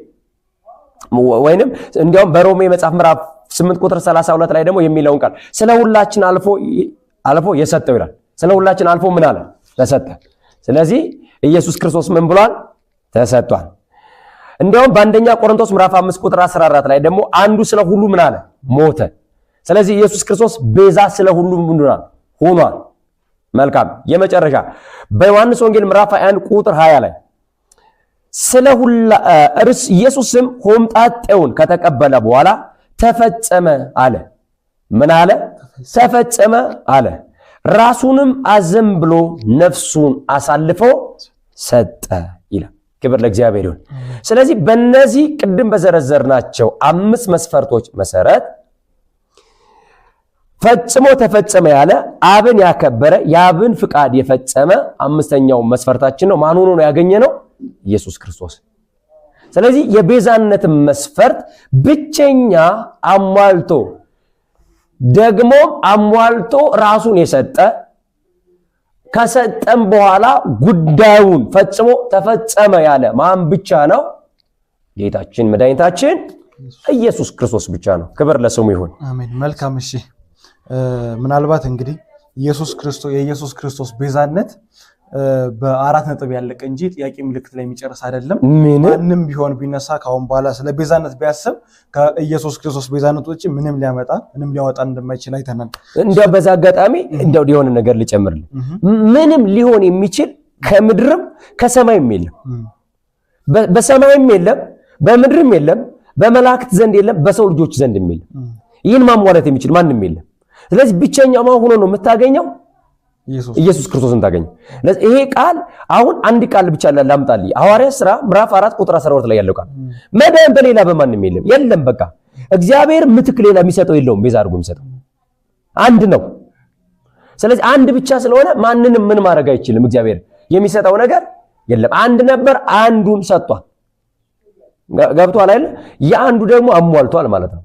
ወይንም እንዲያውም በሮሜ መጽሐፍ ምዕራፍ 8 ቁጥር 32 ላይ ደግሞ የሚለውን ቃል ስለ ሁላችን አልፎ የሰጠው ይላል። ስለ ሁላችን አልፎ ምን አለ? ተሰጠ። ስለዚህ ኢየሱስ ክርስቶስ ምን ብሏል? ተሰጥቷል። እንዲያውም በአንደኛ ቆሮንቶስ ምዕራፍ 5 ቁጥር 14 ላይ ደግሞ አንዱ ስለ ሁሉ ምን አለ? ሞተ። ስለዚህ ኢየሱስ ክርስቶስ ቤዛ ስለ ሁሉ ምን ሆኗል? መልካም። የመጨረሻ በዮሐንስ ወንጌል ምዕራፍ 21 ቁጥር 20 ላይ ስለ ሁላ ኢየሱስም ሆምጣጤውን ከተቀበለ በኋላ ተፈጸመ አለ። ምን አለ? ተፈጸመ አለ። ራሱንም አዘንብሎ ነፍሱን አሳልፎ ሰጠ ይላል። ክብር ለእግዚአብሔር ይሁን። ስለዚህ በእነዚህ ቅድም በዘረዘርናቸው 5 መስፈርቶች መሰረት ፈጽሞ ተፈጸመ ያለ አብን ያከበረ የአብን ፍቃድ የፈጸመ 5ኛው መስፈርታችን ነው። ማን ሆኖ ነው ያገኘነው? ኢየሱስ ክርስቶስ። ስለዚህ የቤዛነት መስፈርት ብቸኛ አሟልቶ ደግሞ አሟልቶ ራሱን የሰጠ ከሰጠም በኋላ ጉዳዩን ፈጽሞ ተፈጸመ ያለ ማን ብቻ ነው? ጌታችን መድኃኒታችን ኢየሱስ ክርስቶስ ብቻ ነው። ክብር ለስሙ ይሁን። አሜን። መልካም። እሺ፣ ምናልባት እንግዲህ የኢየሱስ ክርስቶስ ቤዛነት በ4 ነጥብ ያለቀ እንጂ ጥያቄ ምልክት ላይ የሚጨርስ አይደለም። ማንም ቢሆን ቢነሳ ካሁን በኋላ ስለ ቤዛነት ቢያስብ ከኢየሱስ ክርስቶስ ቤዛነት ውጪ ምንም ሊያወጣ እንደማይችል አይተናል። እንደው በዛ አጋጣሚ እንደው የሆነ ነገር ልጨምርልህ። ምንም ሊሆን የሚችል ከምድርም ከሰማይም የለም። በሰማይም የለም፣ በምድርም የለም፣ በመላእክት ዘንድ የለም፣ በሰው ልጆች ዘንድ የለም። ይህን ማሟላት የሚችል ማንም የለም። ስለዚህ ብቸኛው ማን ሆኖ ነው የምታገኘው? ኢየሱስ ክርስቶስን ታገኘው። ይሄ ቃል አሁን አንድ ቃል ብቻ ላምጣልኝ። ሐዋርያት ሥራ ምዕራፍ 4 ቁጥር 12 ላይ ያለው ቃል መዳን በሌላ በማንም የለም። በቃ እግዚአብሔር ምትክ ሌላ የሚሰጠው የለውም። ቤዛ አድርጎ የሚሰጠው አንድ ነው። ስለዚህ አንድ ብቻ ስለሆነ ማንንም ምን ማድረግ አይችልም። እግዚአብሔር የሚሰጠው ነገር የለም። አንድ ነበር፣ አንዱን ሰጥቷል። ገብቷል አይደል? የአንዱ ደግሞ አሟልቷል ማለት ነው።